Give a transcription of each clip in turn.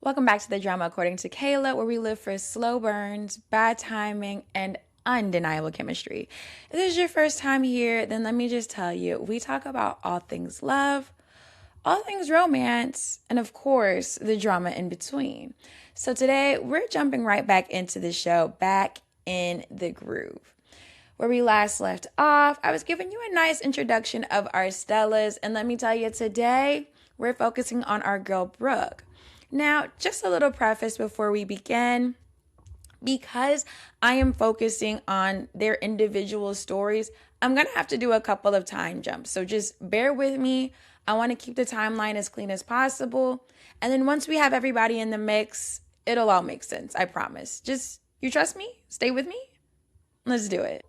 Welcome back to the Drama According to Kayla, where we live for slow burns, bad timing, and undeniable chemistry. If this is your first time here, then let me just tell you, we talk about all things love, all things romance, and of course, the drama in between. So today, we're jumping right back into the show, back in the groove. Where we last left off, I was giving you a nice introduction of our Stellas, and let me tell you, today, we're focusing on our girl, Brooke. Now, just a little preface before we begin. Because I am focusing on their individual stories, I'm going to have to do a couple of time jumps. So just bear with me. I want to keep the timeline as clean as possible. And then once we have everybody in the mix, it'll all make sense. I promise. Just, you trust me? Stay with me? Let's do it.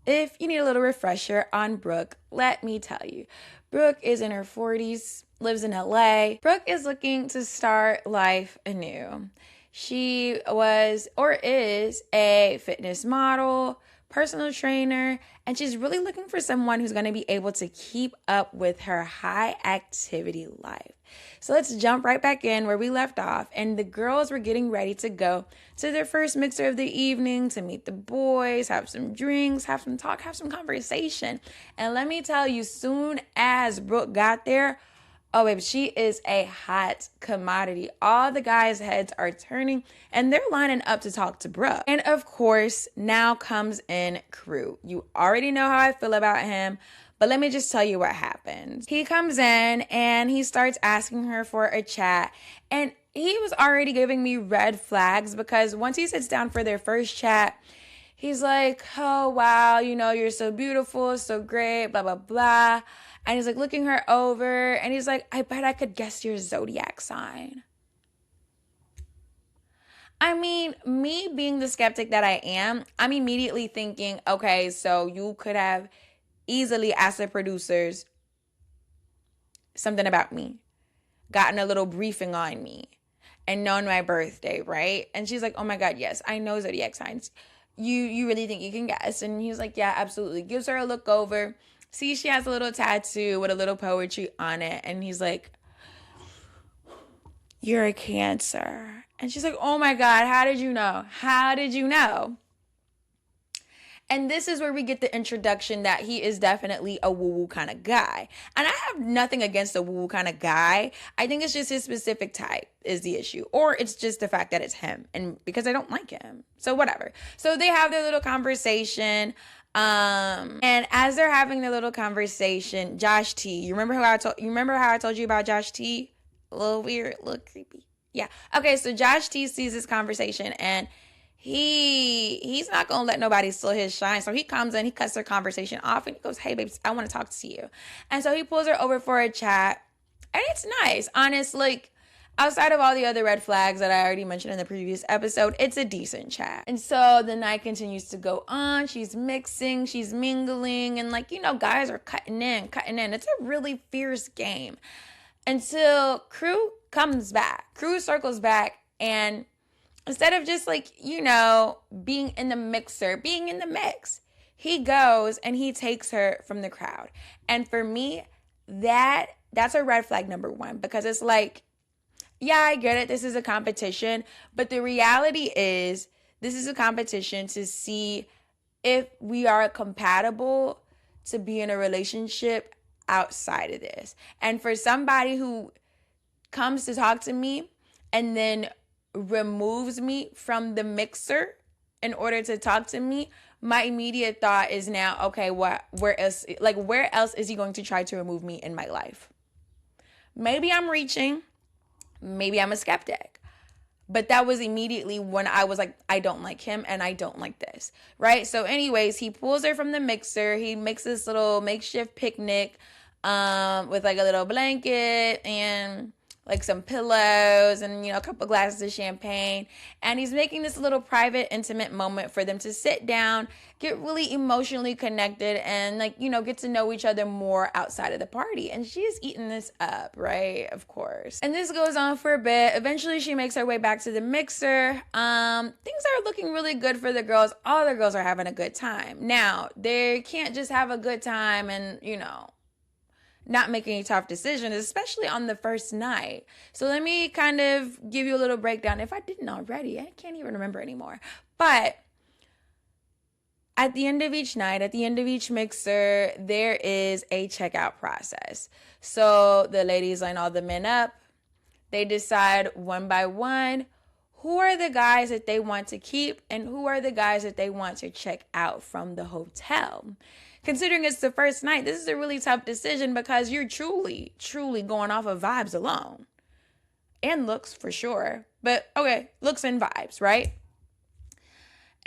If you need a little refresher on Brooke, let me tell you. Brooke is in her 40s, lives in LA. Brooke is looking to start life anew. She was or is a fitness model, personal trainer, and she's really looking for someone who's going to be able to keep up with her high activity life. So let's jump right back in where we left off. And the girls were getting ready to go to their first mixer of the evening to meet the boys, have some drinks, have some talk, have some conversation. And let me tell you, soon as Brooke got there, oh, babe, she is a hot commodity. All the guys' heads are turning and they're lining up to talk to Brooke. And of course, now comes in Crew. You already know how I feel about him, but let me just tell you what happens. He comes in and he starts asking her for a chat. And he was already giving me red flags because once he sits down for their first chat, he's like, oh, wow, you're so beautiful, so great, blah, blah, blah. And he's like looking her over and he's like, I bet I could guess your zodiac sign. I mean, me being the skeptic that I am, I'm immediately thinking, okay, so you could have easily asked the producers something about me, gotten a little briefing on me, and known my birthday, right? And she's like, oh my God, yes, I know zodiac signs. You really think you can guess? And he's like, yeah, absolutely. Gives her a look over. See, she has a little tattoo with a little poetry on it. And he's like, you're a Cancer. And she's like, oh my God, how did you know? How did you know? And this is where we get the introduction that he is definitely a woo-woo kind of guy. And I have nothing against a woo-woo kind of guy. I think it's just his specific type is the issue. Or it's just the fact that it's him. And because I don't like him. So whatever. So they have their little conversation. And as they're having their little conversation, Josh T, you remember how I told you about Josh T? A little weird, a little creepy. Yeah. Okay, so Josh T sees this conversation and he's not gonna let nobody steal his shine. So he comes in, he cuts their conversation off, and he goes, hey babes, I want to talk to you. And so he pulls her over for a chat, and it's nice. Honestly, outside of all the other red flags that I already mentioned in the previous episode, it's a decent chat. And so the night continues to go on. She's mixing, she's mingling, and guys are cutting in. It's a really fierce game until Crew comes back. Crew circles back, and instead of just being in the mixer, being in the mix, he goes and he takes her from the crowd. And for me, that's a red flag number one, because it's like, yeah, I get it. This is a competition. But the reality is this is a competition to see if we are compatible to be in a relationship outside of this. And for somebody who comes to talk to me and then removes me from the mixer in order to talk to me, my immediate thought is now, okay, where else is he going to try to remove me in my life? Maybe I'm reaching, maybe I'm a skeptic, but that was immediately when I was like, I don't like him and I don't like this, right? So anyways, he pulls her from the mixer. He makes this little makeshift picnic with a little blanket and some pillows and, a couple glasses of champagne. And he's making this little private, intimate moment for them to sit down, get really emotionally connected, and, get to know each other more outside of the party. And she is eating this up, right? Of course. And this goes on for a bit. Eventually, she makes her way back to the mixer. Things are looking really good for the girls. All the girls are having a good time. Now, they can't just have a good time and, not make any tough decisions, especially on the first night. So let me kind of give you a little breakdown. If I didn't already, I can't even remember anymore. But at the end of each night, at the end of each mixer, there is a checkout process. So the ladies line all the men up. They decide one by one who are the guys that they want to keep and who are the guys that they want to check out from the hotel. Considering it's the first night, this is a really tough decision because you're truly going off of vibes alone. And looks for sure. But okay, looks and vibes, right?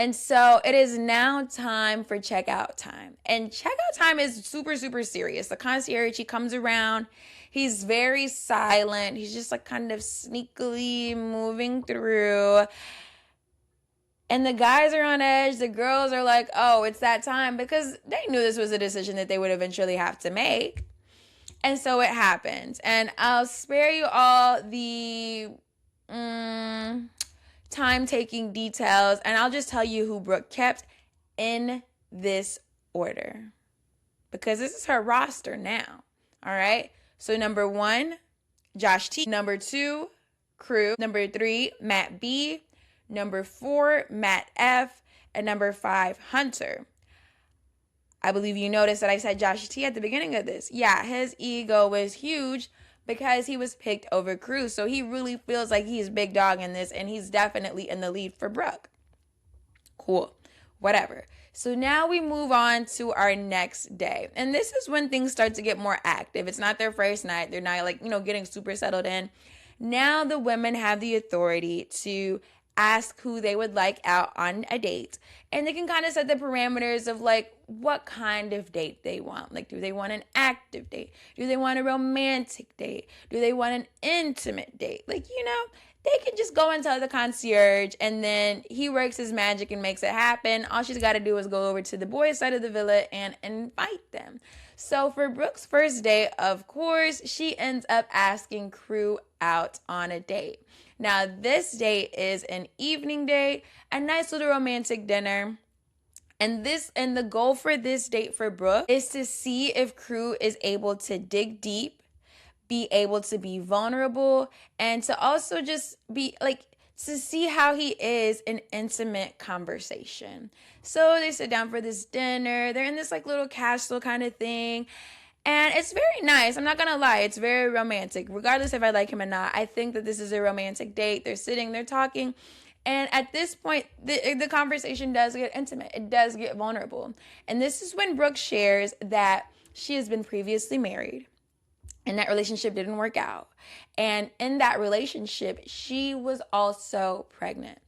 And so it is now time for checkout time. And checkout time is super serious. The concierge, he comes around. He's very silent. He's just like kind of sneakily moving through. And the guys are on edge. The girls are like, oh, it's that time, because they knew this was a decision that they would eventually have to make. And so it happens. And I'll spare you all the time-taking details, and I'll just tell you who Brooke kept in this order, because this is her roster now. All right. So number 1, Josh T. Number 2, Crew. Number 3, Matt B. Number 4, Matt F. And number 5, Hunter. I believe you noticed that I said Josh T at the beginning of this. Yeah, his ego was huge because he was picked over Crew. So he really feels like he's big dog in this, and he's definitely in the lead for Brooke. Cool. Whatever. So now we move on to our next day. And this is when things start to get more active. It's not their first night. They're not getting super settled in. Now the women have the authority to ask who they would like out on a date. And they can kind of set the parameters of what kind of date they want. Do they want an active date? Do they want a romantic date? Do they want an intimate date? They can just go and tell the concierge, and then he works his magic and makes it happen. All she's got to do is go over to the boys' side of the villa and invite them. So for Brooke's first date, of course, she ends up asking Crew out on a date. Now, this date is an evening date, a nice little romantic dinner. And the goal for this date for Brooke is to see if Crew is able to dig deep, be able to be vulnerable, and to also just be to see how he is in intimate conversation. So they sit down for this dinner. They're in this little castle kind of thing. And it's very nice. I'm not going to lie. It's very romantic. Regardless if I like him or not, I think that this is a romantic date. They're sitting, they're talking. And at this point, the conversation does get intimate. It does get vulnerable. And this is when Brooke shares that she has been previously married, and that relationship didn't work out. And in that relationship, she was also pregnant.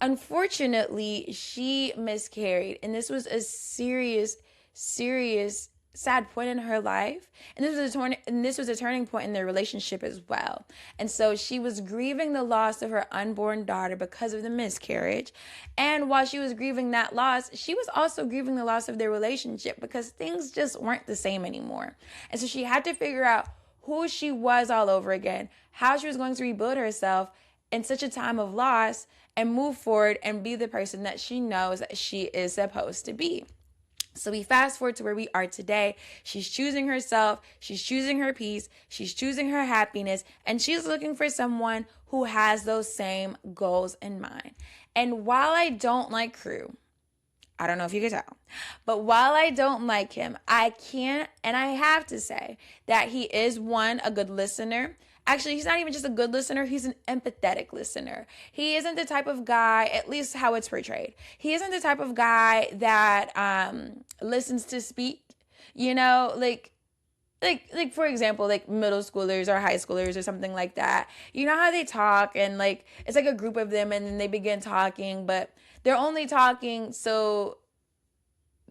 Unfortunately, she miscarried. And this was a serious, sad point in her life. And this was a turning point in their relationship as well. And so she was grieving the loss of her unborn daughter because of the miscarriage. And while she was grieving that loss, she was also grieving the loss of their relationship because things just weren't the same anymore. And so she had to figure out who she was all over again, how she was going to rebuild herself in such a time of loss and move forward and be the person that she knows that she is supposed to be. So we fast forward to where we are today. She's choosing herself. She's choosing her peace. She's choosing her happiness. And she's looking for someone who has those same goals in mind. And while I don't like Crew, I don't know if you can tell, but while I don't like him, I can't, and I have to say that he is, a good listener. Actually, he's not even just a good listener. He's an empathetic listener. He isn't the type of guy, at least how it's portrayed. He isn't the type of guy that listens to speak, for example, middle schoolers or high schoolers or something like that. You know how they talk and it's a group of them and then they begin talking, but they're only talking so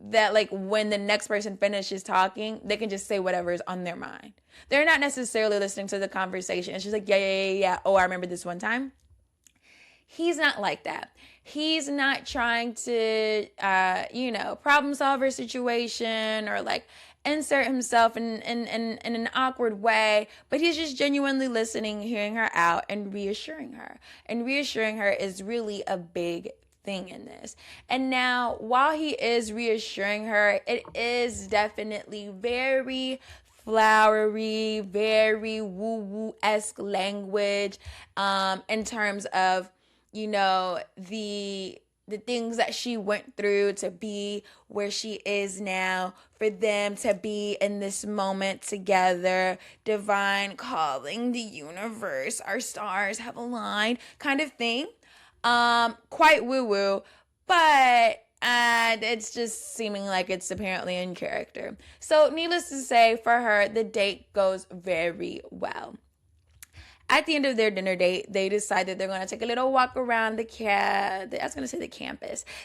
that when the next person finishes talking, they can just say whatever is on their mind. They're not necessarily listening to the conversation. It's just yeah. Oh, I remember this one time. He's not like that. He's not trying to, problem solve a situation or insert himself in an awkward way, but he's just genuinely listening, hearing her out, and reassuring her. And reassuring her is really a big thing in this. And now, while he is reassuring her, it is definitely very flowery, very woo-woo-esque language, in terms of, the things that she went through to be where she is now, for them to be in this moment together, divine calling, the universe, our stars have aligned, kind of thing. Quite woo-woo, but it's just seeming like it's apparently in character. So needless to say, for her, the date goes very well. At the end of their dinner date, they decide that they're going to take a little walk around the campus,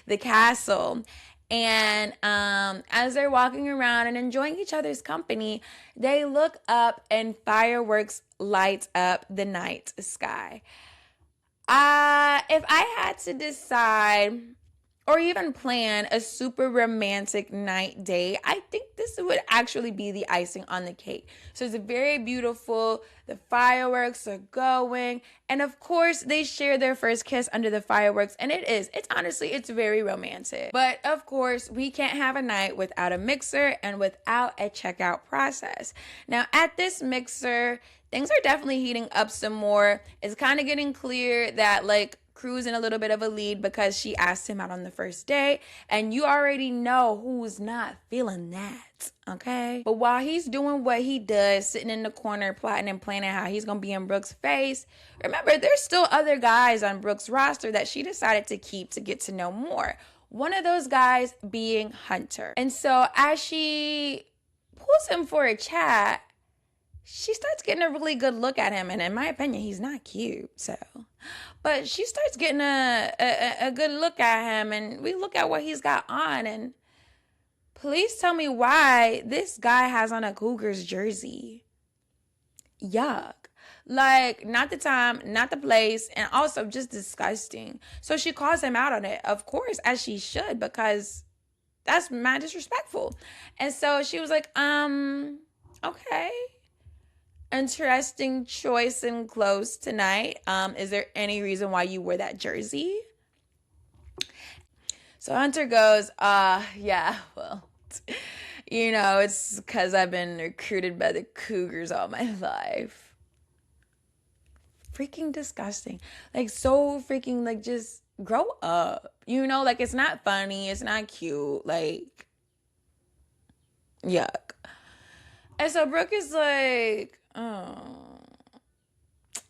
the castle. And as they're walking around and enjoying each other's company, they look up and fireworks light up the night sky. If I had to decide or even plan a super romantic night date, I think this would actually be the icing on the cake. So it's very beautiful. The fireworks are going. And of course, they share their first kiss under the fireworks. And it's honestly, it's very romantic. But of course, we can't have a night without a mixer and without a checkout process. Now, at this mixer, things are definitely heating up some more. It's kind of getting clear that, like, Crew's in a little bit of a lead because she asked him out on the first day, and you already know who's not feeling that, okay? But while he's doing what he does, sitting in the corner plotting and planning how he's gonna be in Brooke's face, remember, there's still other guys on Brooke's roster that she decided to keep to get to know more. One of those guys being Hunter. And so as she pulls him for a chat, she starts getting a really good look at him. And in my opinion, he's not cute, so. But she starts getting a good look at him, and we look at what he's got on, and please tell me why this guy has on a Cougars jersey. Yuck. Like, not the time, not the place, and also just disgusting. So she calls him out on it, of course, as she should, because that's mad disrespectful. And so she was like, okay. Interesting choice in clothes tonight. Is there any reason why you wore that jersey? So Hunter goes, yeah, well, it's because I've been recruited by the Cougars all my life. Freaking disgusting. Like, so freaking, like, just grow up. Like, it's not funny. It's not cute. Like, yuck. And so Brooke is like, oh,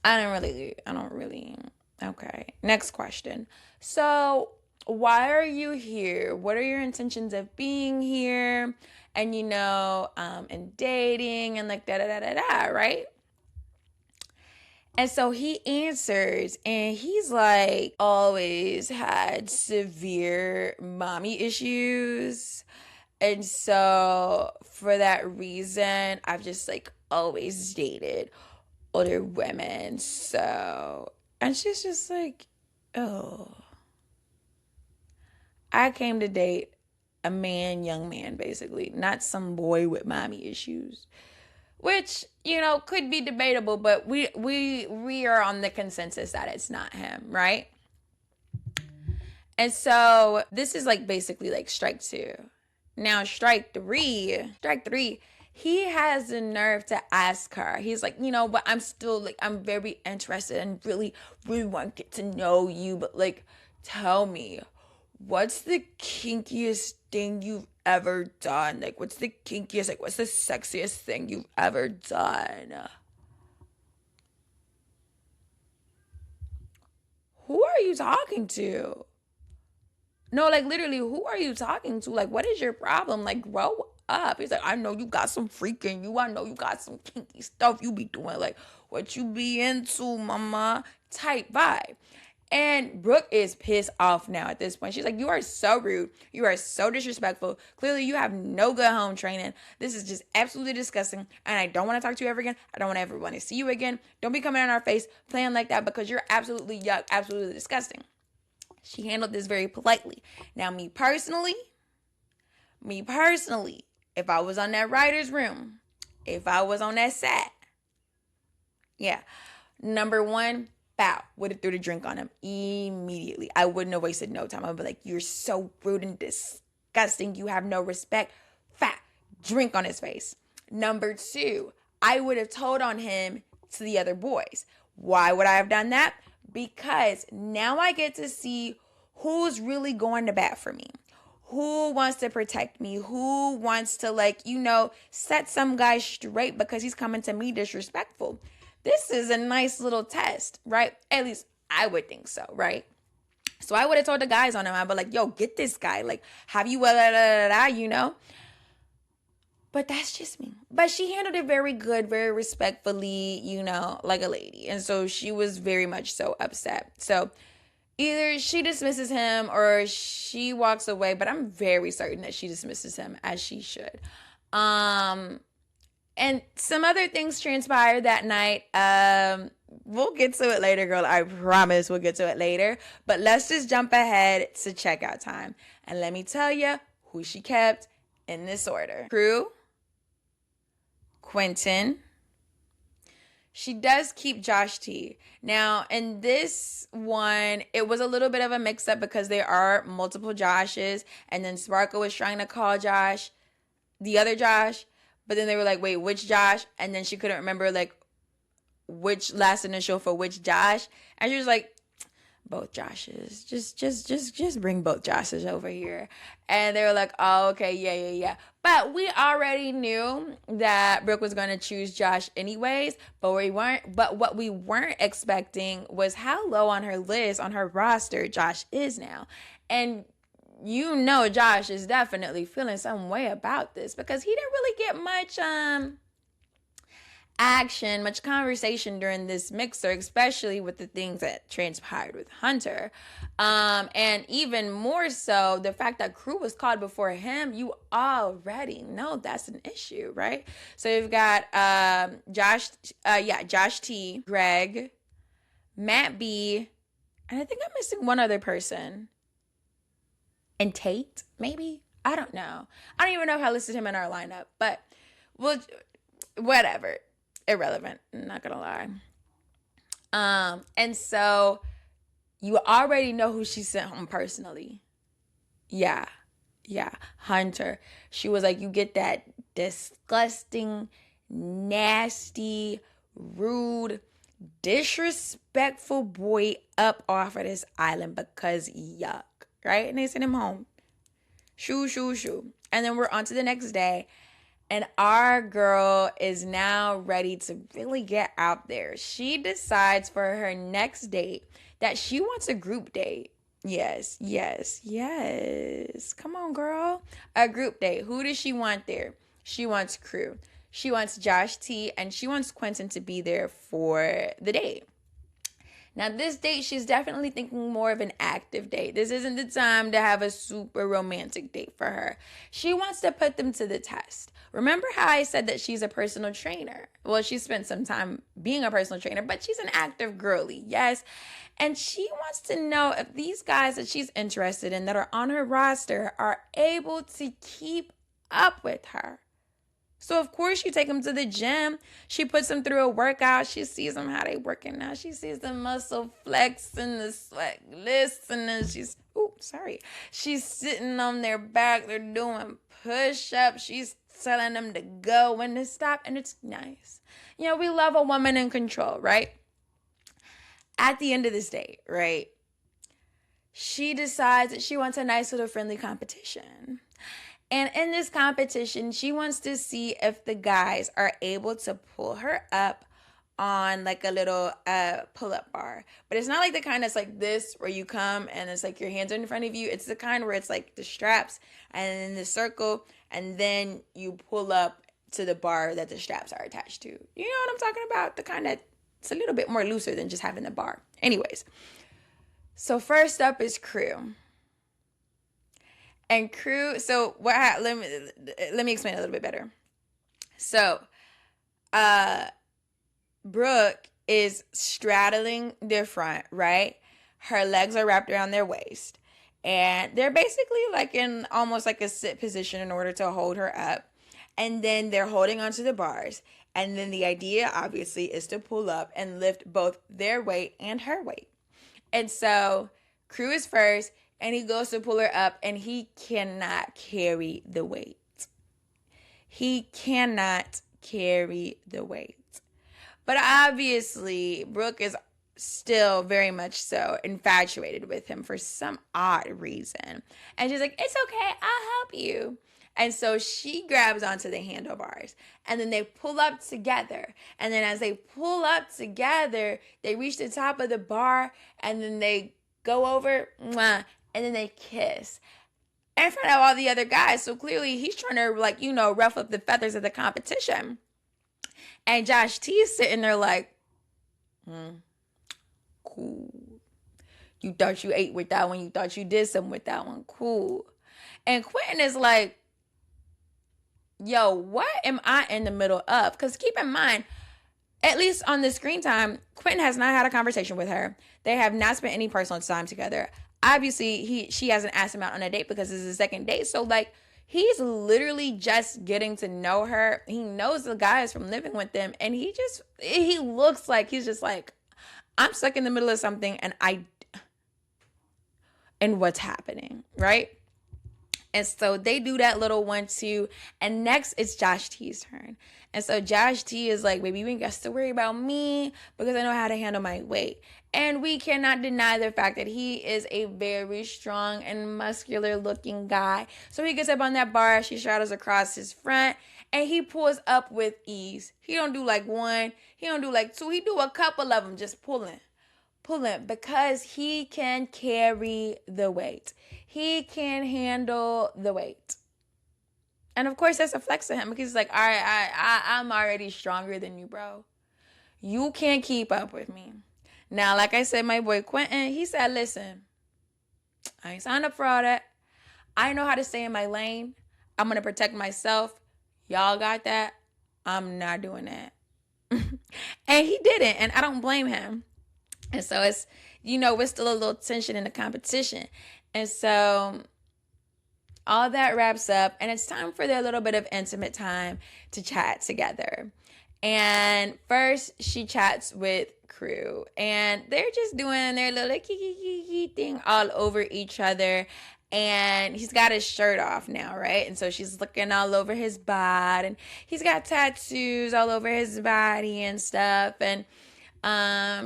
I don't really. Okay. Next question. So, why are you here? What are your intentions of being here? And, and dating and like da-da-da-da-da, right? And so he answers, and he's like, always had severe mommy issues. And so for that reason, I've just like always dated older women. So, and she's just like, oh, I came to date a young man, basically, not some boy with mommy issues, which, could be debatable, but we are on the consensus that it's not him, right? And so this is like basically like strike two. Now, strike three, he has the nerve to ask her. He's like, but I'm still like, I'm very interested and really, really want to get to know you. But like, tell me, what's the kinkiest thing you've ever done? Like, what's the kinkiest, like, what's the sexiest thing you've ever done? Who are you talking to? No, like, literally, who are you talking to? Like, what is your problem? Like, grow up. He's like, I know you got some freaking you. I know you got some kinky stuff you be doing. Like, what you be into, mama? Type vibe. And Brooke is pissed off now at this point. She's like, you are so rude. You are so disrespectful. Clearly, you have no good home training. This is just absolutely disgusting. And I don't want to talk to you ever again. I don't ever want to see you again. Don't be coming in our face playing like that because you're absolutely yuck, absolutely disgusting. She handled this very politely. Now, me personally, if I was on that writer's room, if I was on that set, yeah, number one, bow, would have threw the drink on him immediately. I wouldn't have wasted no time. I'd be like, you're so rude and disgusting. You have no respect. Fat, drink on his face. Number two, I would have told on him to the other boys. Why would I have done that? Because now I get to see who's really going to bat for me. Who wants to protect me? Who wants to, like, set some guy straight because he's coming to me disrespectful? This is a nice little test, right? At least I would think so, right? So I would have told the guys on him. I'd be like, yo, get this guy. Like, have you, But that's just me. But she handled it very good, very respectfully, like a lady. And so she was very much so upset. So either she dismisses him or she walks away, but I'm very certain that she dismisses him, as she should. And some other things transpired that night. We'll get to it later, girl. I promise we'll get to it later. But let's just jump ahead to checkout time. And let me tell you who she kept in this order. Crew, Quentin. She does keep Josh T. Now, in this one, it was a little bit of a mix-up because there are multiple Joshes. And then Sparkle was trying to call Josh, the other Josh. But then they were like, wait, which Josh? And then she couldn't remember, like, which last initial for which Josh. And she was like, both Joshes. Just bring both Joshes over here. And they were like, oh, okay, yeah. But we already knew that Brooke was going to choose Josh anyways. But what we weren't expecting was how low on her list, on her roster, Josh is now. And Josh is definitely feeling some way about this because he didn't really get much action, much conversation during this mixer, especially with the things that transpired with Hunter. And even more so, the fact that Crew was called before him, you already know that's an issue, right? So you've got Josh T, Greg, Matt B, and I think I'm missing one other person. And Tate, maybe? I don't know. I don't even know if I listed him in our lineup, but whatever. Irrelevant. I'm not gonna lie. And so you already know who she sent home personally. Yeah. Hunter. She was like, you get that disgusting, nasty, rude, disrespectful boy up off of this island because yuck. Right? And they sent him home. Shoo. And then we're on to the next day. And our girl is now ready to really get out there. She decides for her next date that she wants a group date. Yes. Come on, girl. A group date. Who does she want there? She wants Crew. She wants Josh T. And she wants Quentin to be there for the date. Now, this date, she's definitely thinking more of an active date. This isn't the time to have a super romantic date for her. She wants to put them to the test. Remember how I said that she's a personal trainer? Well, she spent some time being a personal trainer, but she's an active girly, yes? And she wants to know if these guys that she's interested in that are on her roster are able to keep up with her. So, of course, you take them to the gym. She puts them through a workout. She sees them how they working out. She sees the muscle flex and the sweat glisten. And she's sitting on their back. They're doing push-ups. She's telling them to go, when to stop. And it's nice. We love a woman in control, right? At the end of this date, right? She decides that she wants a nice little friendly competition. And in this competition, she wants to see if the guys are able to pull her up on like a little pull-up bar. But it's not like the kind that's like this where you come and it's like your hands are in front of you. It's the kind where it's like the straps and then the circle and then you pull up to the bar that the straps are attached to. You know what I'm talking about? The kind that it's a little bit more looser than just having the bar. Anyways, so first up is Crew. And Crew, so let me explain a little bit better. So, Brooke is straddling their front, right? Her legs are wrapped around their waist. And they're basically like in almost like a sit position in order to hold her up. And then they're holding onto the bars. And then the idea, obviously, is to pull up and lift both their weight and her weight. And so, Crew is first. And he goes to pull her up and he cannot carry the weight. He cannot carry the weight. But obviously, Brooke is still very much so infatuated with him for some odd reason. And she's like, it's okay, I'll help you. And so she grabs onto the handlebars and then they pull up together. And then as they pull up together, they reach the top of the bar and then they go over, mwah, and then they kiss in front of all the other guys. So clearly he's trying to, like, ruffle up the feathers of the competition. And Josh T is sitting there like, cool. You thought you ate with that one. You thought you did something with that one. Cool. And Quentin is like, yo, what am I in the middle of? Because keep in mind, at least on the screen time, Quentin has not had a conversation with her. They have not spent any personal time together. Obviously, she hasn't asked him out on a date because it's the second date. So, like, he's literally just getting to know her. He knows the guys from living with them. And he looks like he's just like, I'm stuck in the middle of something and what's happening, right? And so they do that little 1-2. And next, it's Josh T's turn. And so Josh T is like, baby, you ain't got to worry about me because I know how to handle my weight. And we cannot deny the fact that he is a very strong and muscular looking guy. So he gets up on that bar. She straddles across his front. And he pulls up with ease. He don't do like one. He don't do like two. He do a couple of them just pulling because he can carry the weight. He can handle the weight. And of course, that's a flex to him because he's like, all right, I'm already stronger than you, bro. You can't keep up with me. Now, like I said, my boy Quentin, he said, listen, I ain't signed up for all that. I know how to stay in my lane. I'm going to protect myself. Y'all got that? I'm not doing that. And he didn't. And I don't blame him. And so it's, we're still a little tension in the competition. And so all that wraps up and it's time for their little bit of intimate time to chat together. And first she chats with Crew and they're just doing their little kiki thing all over each other. And he's got his shirt off now, right? And so she's looking all over his body and he's got tattoos all over his body and stuff. And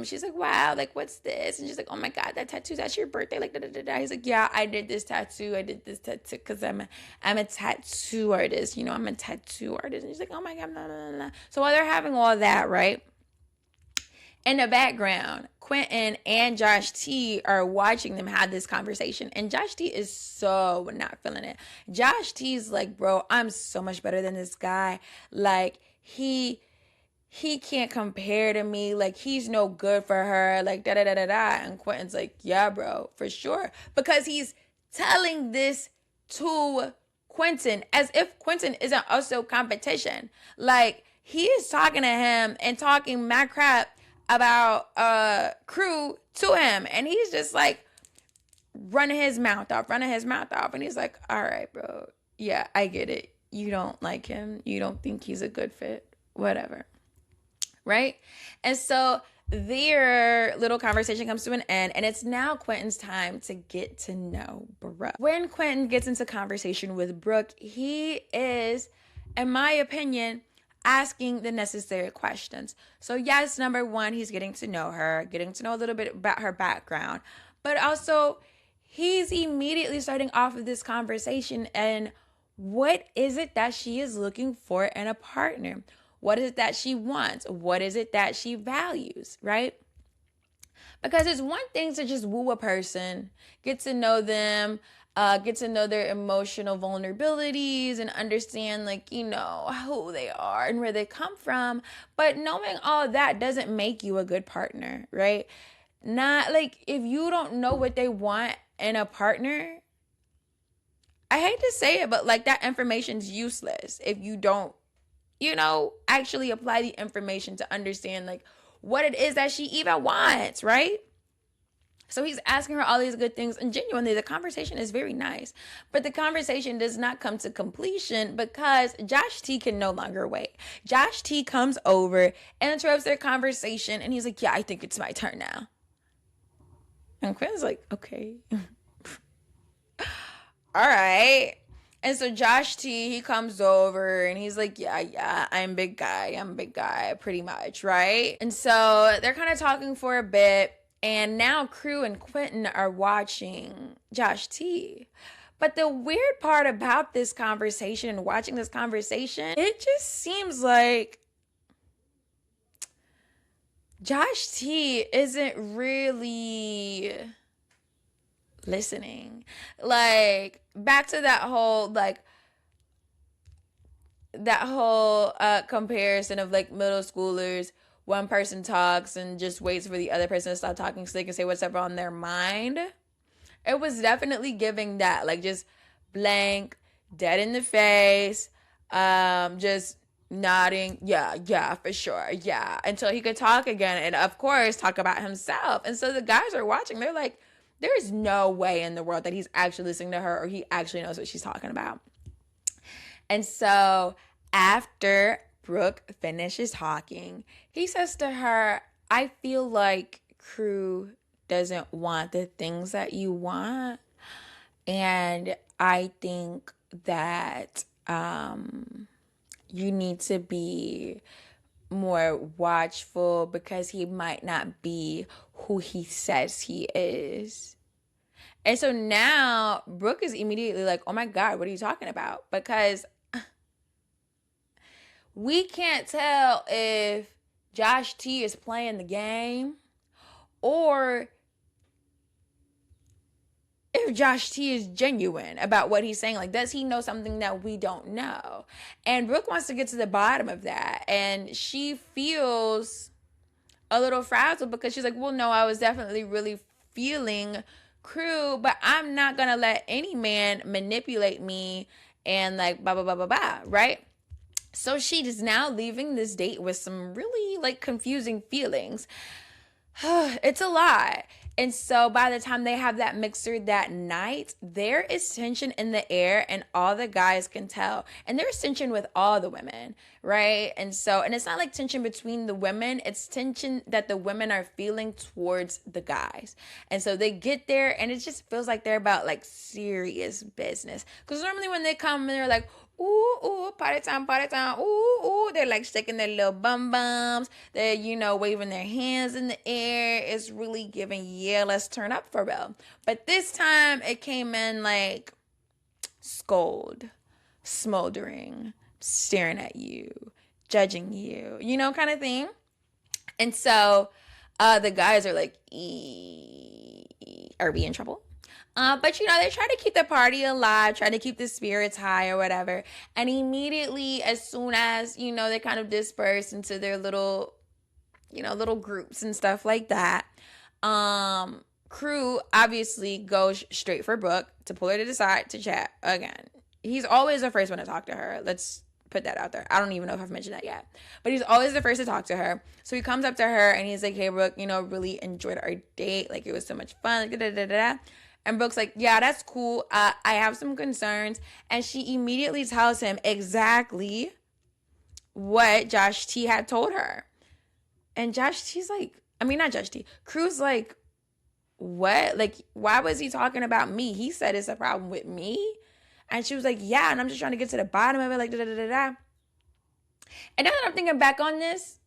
she's like, wow, like, what's this? And she's like, oh my God, that tattoo's at your birthday. Like, da, da, da, da. He's like, yeah, I did this tattoo because I'm a tattoo artist. I'm a tattoo artist. And she's like, oh my God, blah, blah, blah. So while they're having all that, right? In the background, Quentin and Josh T are watching them have this conversation. And Josh T is so not feeling it. Josh T's like, bro, I'm so much better than this guy. Like, he can't compare to me. Like, he's no good for her. Like, da-da-da-da-da. And Quentin's like, yeah, bro, for sure. Because he's telling this to Quentin as if Quentin isn't also competition. Like, he is talking to him and talking mad crap about Crew to him. And he's just like running his mouth off. And he's like, all right, bro. Yeah, I get it. You don't like him. You don't think he's a good fit. Whatever. Right? And so their little conversation comes to an end, and it's now Quentin's time to get to know Brooke. When Quentin gets into conversation with Brooke, he is, in my opinion, asking the necessary questions. So yes, number one, he's getting to know her, getting to know a little bit about her background, but also he's immediately starting off with this conversation and what is it that she is looking for in a partner? What is it that she wants? What is it that she values, right? Because it's one thing to just woo a person, get to know them, get to know their emotional vulnerabilities and understand, like, who they are and where they come from. But knowing all that doesn't make you a good partner, right? Not like if you don't know what they want in a partner, I hate to say it, but like that information's useless if you don't actually apply the information to understand like what it is that she even wants, right? So he's asking her all these good things and genuinely the conversation is very nice, but the conversation does not come to completion because Josh T can no longer wait. Josh T comes over and interrupts their conversation and he's like, yeah, I think it's my turn now. And Quinn's like, okay. All right. And so Josh T, he comes over and he's like, yeah, I'm big guy, pretty much, right? And so they're kind of talking for a bit. And now Crew and Quentin are watching Josh T. But the weird part about this conversation and watching this conversation, it just seems like Josh T isn't really listening. Like, back to that whole comparison of like middle schoolers, one person talks and just waits for the other person to stop talking so they can say whatever on their mind. It was definitely giving that, like, just blank, dead in the face, just nodding, yeah, for sure, yeah, until he could talk again and, of course, talk about himself. And so the guys are watching. They're like, there is no way in the world that he's actually listening to her or he actually knows what she's talking about. And so after Brooke finishes talking, he says to her, I feel like Crew doesn't want the things that you want. And I think that you need to be more watchful because he might not be who he says he is. And so now Brooke is immediately like, oh my God, what are you talking about? Because we can't tell if Josh T is playing the game or if Josh T is genuine about what he's saying. Like, does he know something that we don't know? And Brooke wants to get to the bottom of that. And she feels a little frazzled because she's like, well, no, I was definitely really feeling Crew, but I'm not going to let any man manipulate me and like blah, blah, blah, blah, blah, right? So she is now leaving this date with some really like confusing feelings. It's a lot. And so by the time they have that mixer that night, there is tension in the air and all the guys can tell. And there's tension with all the women, right? And it's not like tension between the women, it's tension that the women are feeling towards the guys. And so they get there and it just feels like they're about like serious business. Because normally when they come, they're like, ooh, party time, ooh, they're like shaking their little bums. They're, waving their hands in the air. It's really giving, yeah, let's turn up for real. But this time it came in like scold, smoldering, staring at you, judging you, kind of thing. And so the guys are like, are we in trouble? But they try to keep the party alive, try to keep the spirits high or whatever. And immediately, as soon as, they kind of disperse into their little groups and stuff like that, Crew obviously goes straight for Brooke to pull her to the side to chat again. He's always the first one to talk to her. Let's put that out there. I don't even know if I've mentioned that yet. But he's always the first to talk to her. So he comes up to her and he's like, hey, Brooke, really enjoyed our date. Like, it was so much fun. Like, da-da-da-da-da. And Brooke's like, yeah, that's cool. I have some concerns. And she immediately tells him exactly what Josh T had told her. And Josh T's like, not Josh T. Crew's like, what? Like, why was he talking about me? He said it's a problem with me. And she was like, yeah, and I'm just trying to get to the bottom of it, like, da-da-da-da-da. And now that I'm thinking back on this,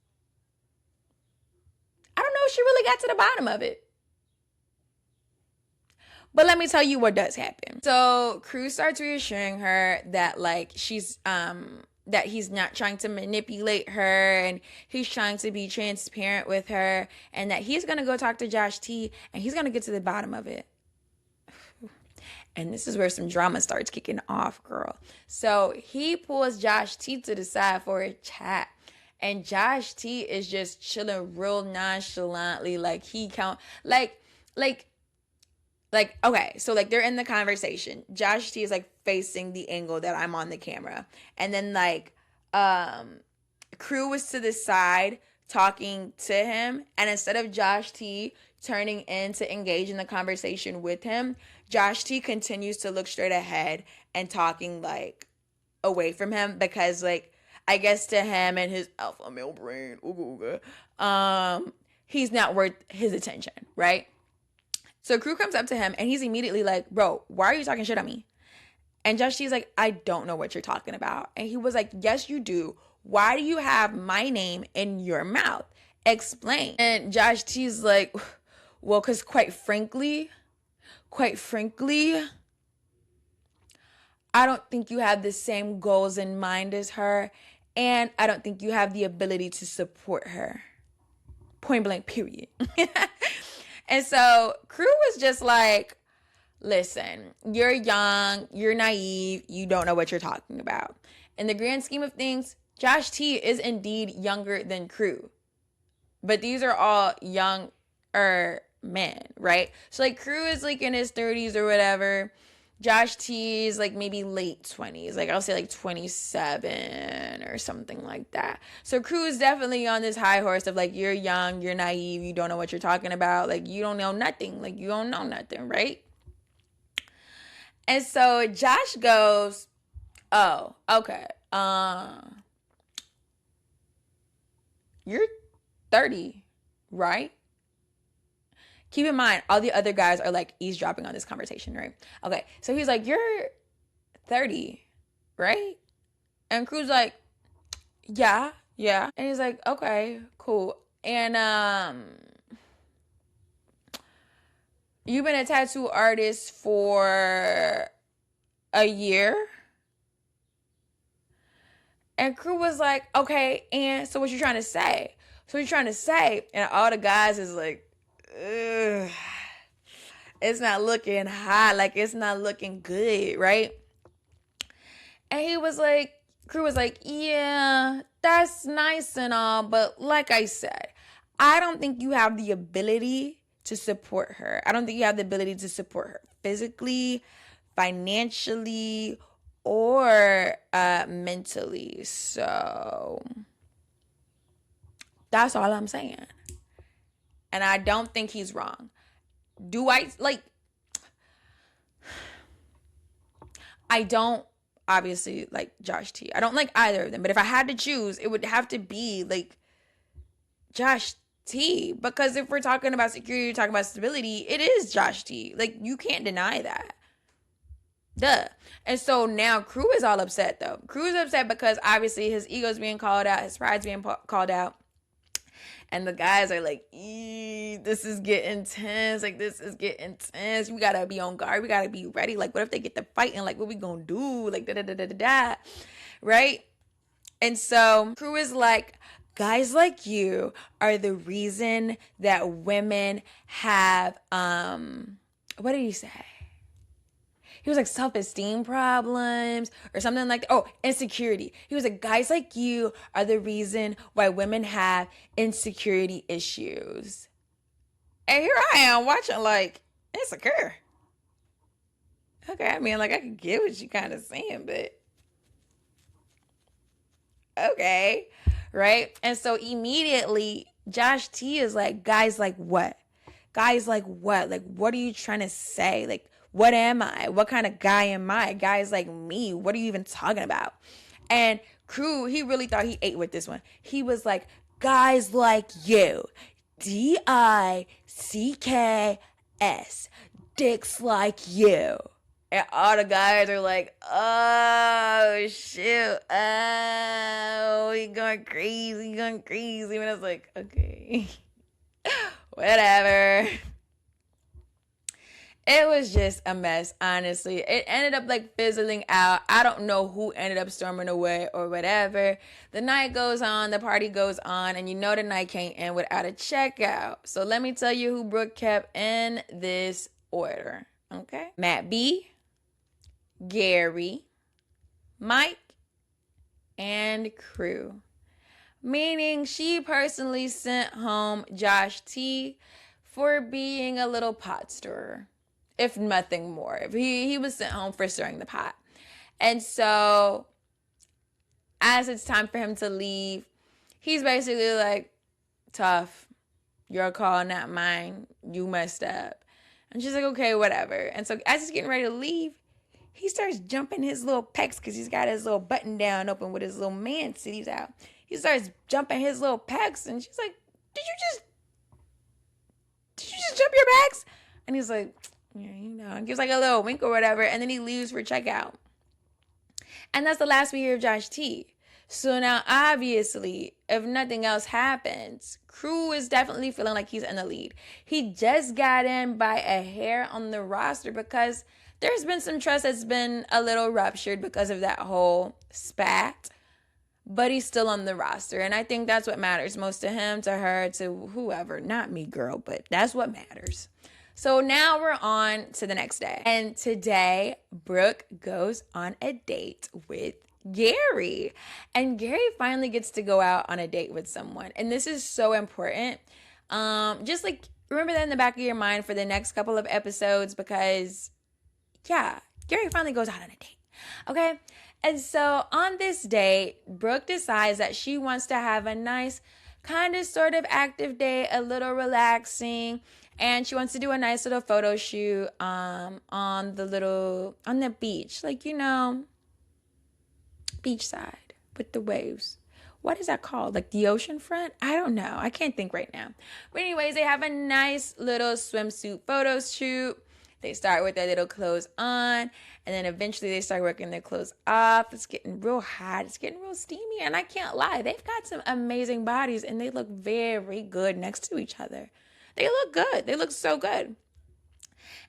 I don't know if she really got to the bottom of it. But let me tell you what does happen. So Crew starts reassuring her that like that he's not trying to manipulate her and he's trying to be transparent with her and that he's going to go talk to Josh T and he's going to get to the bottom of it. And this is where some drama starts kicking off, girl. So he pulls Josh T to the side for a chat. And Josh T is just chilling real nonchalantly. Like okay, so like they're in the conversation. Josh T is like facing the angle that I'm on the camera. And then like Crew was to the side talking to him. And instead of Josh T turning in to engage in the conversation with him, Josh T continues to look straight ahead and talking like away from him because like I guess to him and his alpha male brain, he's not worth his attention, right? So Crew comes up to him and he's immediately like, bro, why are you talking shit on me? And Josh T's like, I don't know what you're talking about. And he was like, yes, you do. Why do you have my name in your mouth? Explain. And Josh T's like, well, because quite frankly, I don't think you have the same goals in mind as her. And I don't think you have the ability to support her. Point blank, period. And so Crew was just like, listen, you're young, you're naive, you don't know what you're talking about. In the grand scheme of things, Josh T is indeed younger than Crew. But these are all younger men, right? So like Crew is like in his 30s or whatever. Josh T is like maybe late 20s. Like I'll say like 27 or something like that. So Crew is definitely on this high horse of like, you're young, you're naive, you don't know what you're talking about. Like you don't know nothing. Like you don't know nothing, right? And so Josh goes, oh, okay. You're 30, right? Keep in mind, all the other guys are like eavesdropping on this conversation, right? Okay, so he's like, you're 30, right? And Crew's like, yeah. And he's like, okay, cool. And you've been a tattoo artist for a year? And Crew was like, okay, and so what you trying to say? And all the guys is like, ugh, it's not looking hot, like it's not looking good, right? And he was like, Crew was like, yeah, that's nice and all, but like I said, I don't think you have the ability to support her. I don't think you have the ability to support her physically, financially, or mentally. So that's all I'm saying. And I don't think he's wrong. Do I like, I don't obviously like Josh T. I don't like either of them. But if I had to choose, it would have to be like Josh T. Because if we're talking about security, we're talking about stability, it is Josh T. Like you can't deny that. Duh. And so now Crew is all upset though. Crew is upset because obviously his ego's being called out, his pride's being called out. And the guys are like, this is getting tense. Like, this is getting tense. We gotta be on guard. We gotta be ready. Like, what if they get to fighting? Like, what we gonna do? Like, da-da-da-da-da-da. Right? And so Crew is like, guys like you are the reason that women have, what did he say? He was like self-esteem problems or something like that. Oh, insecurity. He was like, guys like you are the reason why women have insecurity issues. And here I am watching like, insecure. Okay, I mean, like I can get what you kind of saying, but okay, right? And so immediately Josh T is like, guys like what? Guys like what? Like, what are you trying to say? Like, what am I? What kind of guy am I? Guys like me. What are you even talking about? And Crew, he really thought he ate with this one. He was like, guys like you. D-I-C-K-S. Dicks like you. And all the guys are like, oh, shoot. Oh, he going crazy. And I was like, okay. Whatever. It was just a mess, honestly. It ended up like fizzling out. I don't know who ended up storming away or whatever. The night goes on, the party goes on, and you know the night can't end without a checkout. So let me tell you who Brooke kept in this order, okay? Matt B, Gary, Mike, and Crew. Meaning she personally sent home Josh T for being a little pot stirrer. If nothing more. If he was sent home for stirring the pot. And so as it's time for him to leave, he's basically like, tough, your call, not mine. You messed up. And she's like, okay, whatever. And so as he's getting ready to leave, he starts jumping his little pecs because he's got his little button down open with his little man titties out. He starts jumping his little pecs and she's like, did you just jump your pecs? And he's like, yeah, you know, and gives like a little wink or whatever, and then he leaves for checkout. And that's the last we hear of Josh T. So now, obviously, if nothing else happens, Crew is definitely feeling like he's in the lead. He just got in by a hair on the roster because there's been some trust that's been a little ruptured because of that whole spat. But he's still on the roster. And I think that's what matters most to him, to her, to whoever. Not me, girl, but that's what matters. So now we're on to the next day. And today, Brooke goes on a date with Gary. And Gary finally gets to go out on a date with someone. And this is so important. Just like, remember that in the back of your mind for the next couple of episodes, because, yeah, Gary finally goes out on a date. Okay? And so on this date, Brooke decides that she wants to have a nice, kind of sort of active day, a little relaxing, and she wants to do a nice little photo shoot on the beach, like, you know, beachside with the waves. What is that called? Like the ocean front? I don't know. I can't think right now. But anyways, they have a nice little swimsuit photo shoot. They start with their little clothes on, and then eventually they start working their clothes off. It's getting real hot. It's getting real steamy, and I can't lie. They've got some amazing bodies, and they look very good next to each other. They look good. They look so good.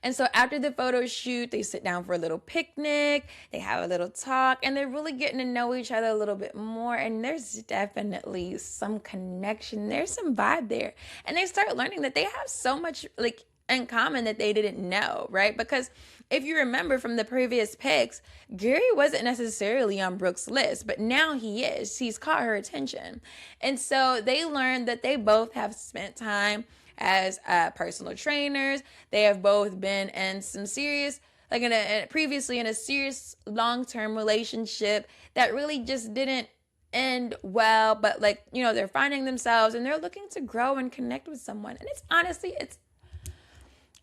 And so after the photo shoot, they sit down for a little picnic. They have a little talk, and they're really getting to know each other a little bit more. And there's definitely some connection. There's some vibe there. And they start learning that they have so much, like, in common that they didn't know, right? Because if you remember from the previous pics, Gary wasn't necessarily on Brooke's list, but now he is. He's caught her attention. And so they learned that they both have spent time as personal trainers. They have both been in some serious, like previously in a serious long-term relationship that really just didn't end well, but like, you know, they're finding themselves and they're looking to grow and connect with someone. And it's honestly, it's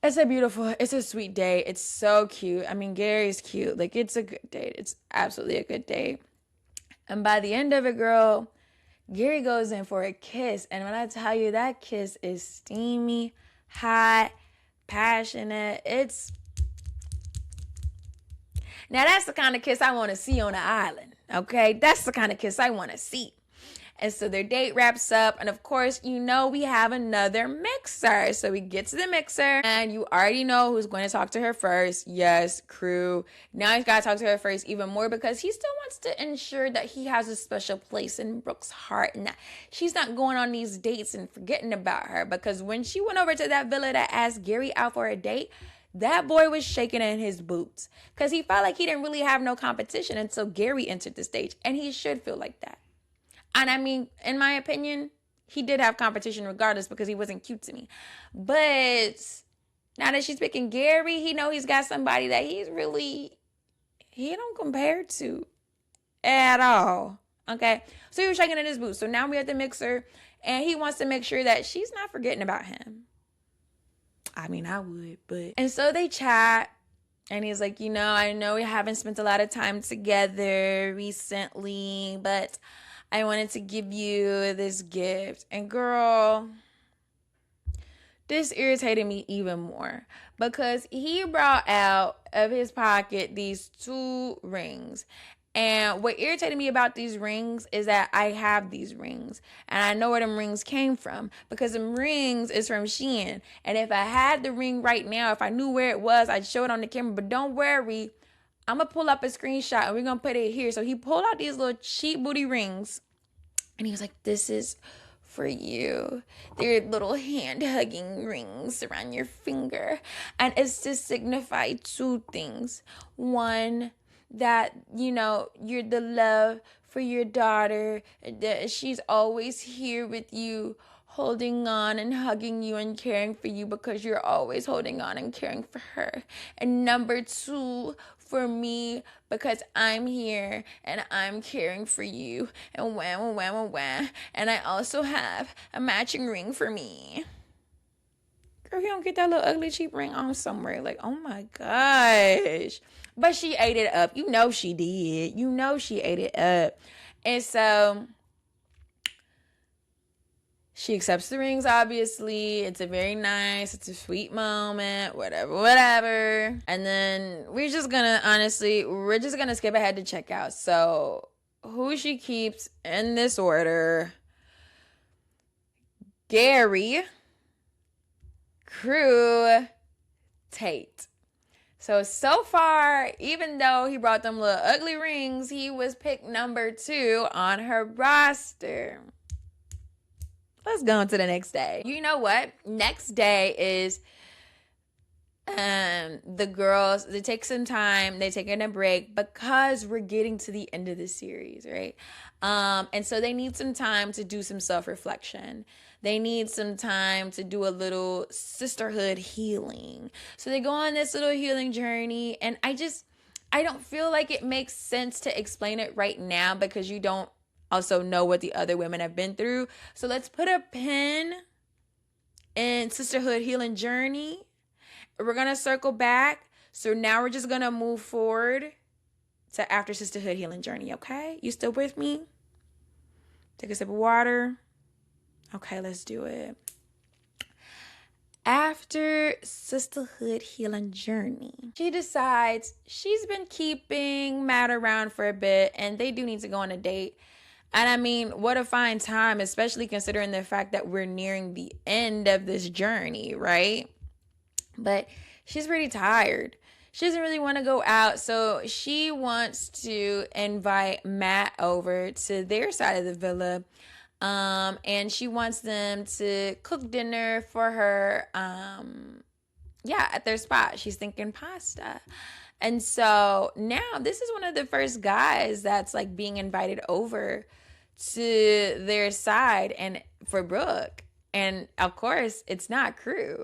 a sweet date. It's so cute. I mean, Gary's cute. Like, it's a good date. It's absolutely a good date. And by the end of it, girl, Gary goes in for a kiss. And when I tell you, that kiss is steamy, hot, passionate. Now, that's the kind of kiss I want to see on an island, okay? That's the kind of kiss I want to see. And so their date wraps up. And of course, you know, we have another mixer. So we get to the mixer and you already know who's going to talk to her first. Yes, Crew. Now he's got to talk to her first even more because he still wants to ensure that he has a special place in Brooke's heart and that she's not going on these dates and forgetting about her. Because when she went over to that villa to ask Gary out for a date, that boy was shaking in his boots because he felt like he didn't really have no competition until Gary entered the stage. And he should feel like that. And I mean, in my opinion, he did have competition regardless because he wasn't cute to me. But now that she's picking Gary, he know he's got somebody that he don't compare to at all. Okay? So he was shaking in his boots. So now we're at the mixer and he wants to make sure that she's not forgetting about him. I mean, I would, but... And so they chat. And he's like, you know, I know we haven't spent a lot of time together recently, but I wanted to give you this gift. And girl, this irritated me even more because he brought out of his pocket these 2 rings. And what irritated me about these rings is that I have these rings. And I know where them rings came from because them rings is from Shein. And if I had the ring right now, if I knew where it was, I'd show it on the camera. But don't worry, I'm going to pull up a screenshot and we're going to put it here. So he pulled out these little cheap booty rings. And he was like, this is for you. They're little hand-hugging rings around your finger. And it's to signify 2 things. One, that, you know, you're the love for your daughter, that she's always here with you, holding on and hugging you and caring for you because you're always holding on and caring for her. And number 2, for me, because I'm here and I'm caring for you, and wham. And I also have a matching ring for me. Girl, you don't get that little ugly cheap ring on somewhere. Like, oh my gosh. But she ate it up. You know she did. You know she ate it up. And so She accepts the rings, obviously. It's a very nice, it's a sweet moment, whatever. And then we're just gonna skip ahead to checkout. So, who she keeps in this order: Gary, Crew, Tate. So far, even though he brought them little ugly rings, he was picked number 2 on her roster. Let's go on to the next day. You know what? Next day is the girls, they take some time, they take a break because we're getting to the end of the series, right? And so they need some time to do some self-reflection. They need some time to do a little sisterhood healing. So they go on this little healing journey, and I don't feel like it makes sense to explain it right now because you don't also know what the other women have been through. So let's put a pin in sisterhood healing journey. We're going to circle back. So now we're just going to move forward to after sisterhood healing journey, okay? You still with me? Take a sip of water. Okay, let's do it. After sisterhood healing journey, she decides she's been keeping Matt around for a bit, and they do need to go on a date. And I mean, what a fine time, especially considering the fact that we're nearing the end of this journey, right? But she's pretty tired. She doesn't really want to go out, so she wants to invite Matt over to their side of the villa. And she wants them to cook dinner for her, at their spot. She's thinking pasta. And so now this is one of the first guys that's like being invited over to their side and for Brooke. And of course, it's not Crew.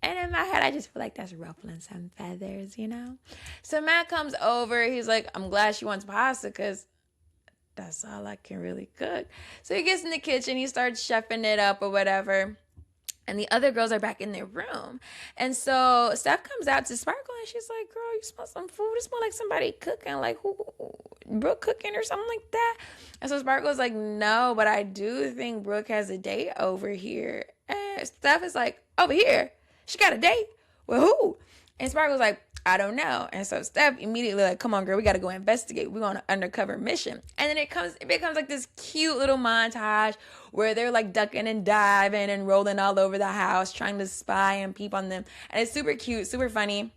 And in my head, I just feel like that's ruffling some feathers, you know? So Matt comes over. He's like, I'm glad she wants pasta because that's all I can really cook. So he gets in the kitchen. He starts chefing it up or whatever. And the other girls are back in their room. And so Steph comes out to Sparkle and she's like, girl, you smell some food. It smells like somebody cooking, like who, Brooke cooking or something like that. And so Sparkle's like, no, but I do think Brooke has a date over here. And Steph is like, over here? She got a date? With who? And Sparkle's like, I don't know. And so Steph immediately like, come on, girl, we got to go investigate. We're on an undercover mission. And then it becomes like this cute little montage where they're like ducking and diving and rolling all over the house, trying to spy and peep on them. And it's super cute, super funny.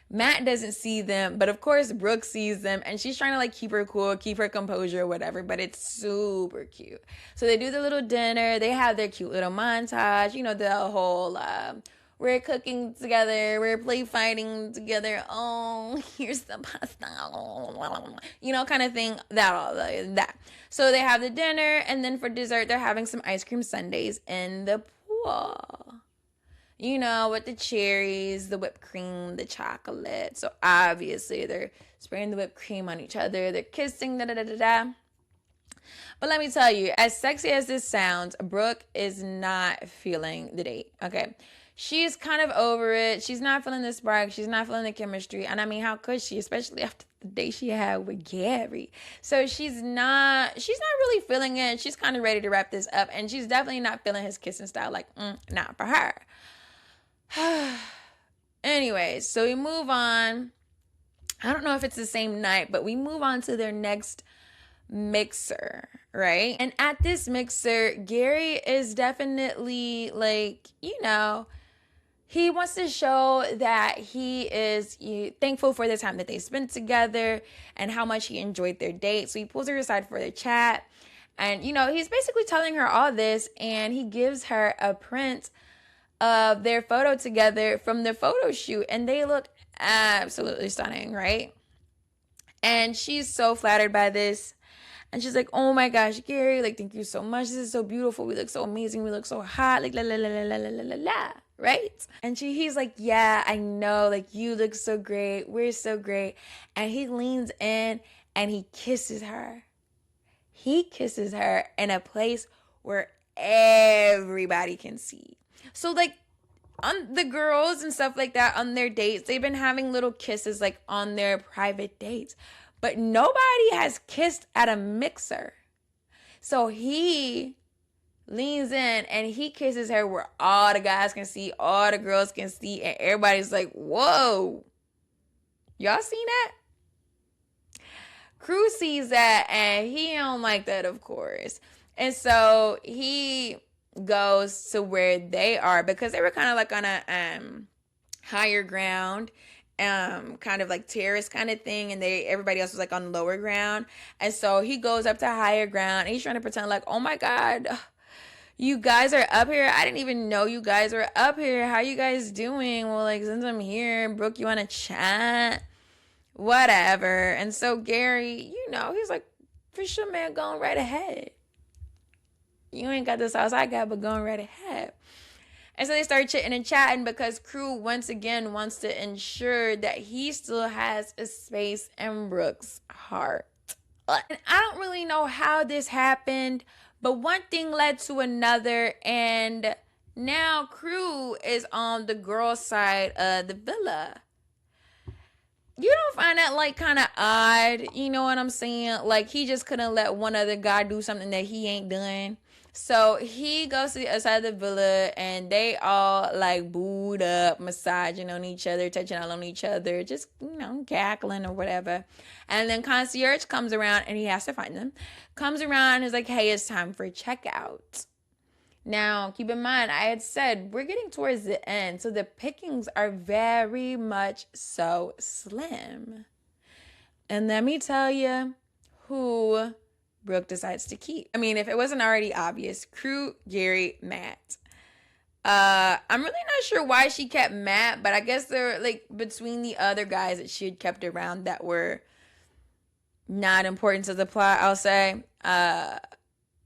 Matt doesn't see them, but of course Brooke sees them, and she's trying to like keep her cool, keep her composure or whatever, but it's super cute. So they do the little dinner. They have their cute little montage, you know, the whole we're cooking together, we're play fighting together, oh, here's the pasta, you know, kind of thing, that. So they have the dinner, and then for dessert, they're having some ice cream sundaes in the pool. You know, with the cherries, the whipped cream, the chocolate. So obviously, they're spraying the whipped cream on each other, they're kissing, da-da-da-da-da. But let me tell you, as sexy as this sounds, Brooke is not feeling the date, okay? She's kind of over it. She's not feeling the spark. She's not feeling the chemistry. And I mean, how could she? Especially after the date she had with Gary. So she's not really feeling it. She's kind of ready to wrap this up. And she's definitely not feeling his kissing style. Like, not for her. Anyways, so we move on. I don't know if it's the same night, but we move on to their next mixer, right? And at this mixer, Gary is definitely like, you know, he wants to show that he is thankful for the time that they spent together and how much he enjoyed their date. So he pulls her aside for the chat. And, you know, he's basically telling her all this, and he gives her a print of their photo together from the photo shoot. And they look absolutely stunning, right? And she's so flattered by this. And she's like, oh my gosh, Gary, like, thank you so much. This is so beautiful. We look so amazing. We look so hot. Like, la, la, la, la, la, la, la, la. Right? And he's like, yeah, I know. Like, you look so great. We're so great. And he leans in and he kisses her. He kisses her in a place where everybody can see. So, like, on the girls and stuff like that on their dates, they've been having little kisses, like, on their private dates. But nobody has kissed at a mixer. So he leans in and he kisses her where all the guys can see, all the girls can see, and everybody's like, whoa. Y'all seen that? Crew sees that and he don't like that, of course. And so he goes to where they are because they were kind of like on a higher ground, kind of like terrace kind of thing, and everybody else was like on lower ground. And so he goes up to higher ground and he's trying to pretend like, oh my God, you guys are up here. I didn't even know you guys were up here. How you guys doing? Well, like, since I'm here, Brooke, you want to chat? Whatever. And so Gary, he's like, for sure, man, going right ahead. You ain't got this house I got, but going right ahead. And so they start chitting and chatting because Crew once again wants to ensure that he still has a space in Brooke's heart. And I don't really know how this happened, but one thing led to another, and now Crew is on the girl's side of the villa. You don't find that like kind of odd? You know what I'm saying? Like he just couldn't let one other guy do something that he ain't done. So he goes to the other side of the villa and they all like booed up, massaging on each other, touching on each other, just, cackling or whatever. And then concierge comes around and he has to find them. Comes around and is like, hey, it's time for checkout. Now, keep in mind, I had said we're getting towards the end, so the pickings are very much so slim. And let me tell you who Brooke decides to keep. I mean, if it wasn't already obvious, Crew, Gary, Matt. I'm really not sure why she kept Matt, but I guess they're like between the other guys that she had kept around that were not important to the plot, I'll say.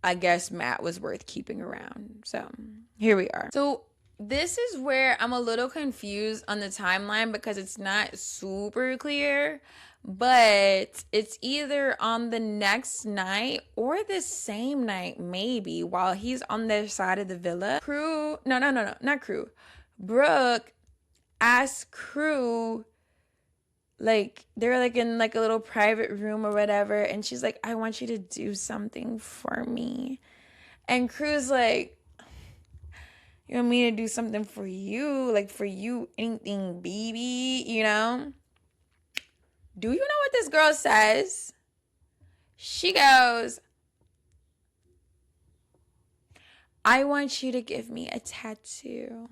I guess Matt was worth keeping around. So here we are. So this is where I'm a little confused on the timeline because it's not super clear, but it's either on the next night or the same night, maybe, while he's on their side of the villa. Not Crew. Brooke asks Crew, like, they're like in like a little private room or whatever, and she's like, I want you to do something for me. And Crew's like, you want me to do something for you? Like, for you, anything, baby, Do you know what this girl says? She goes, I want you to give me a tattoo.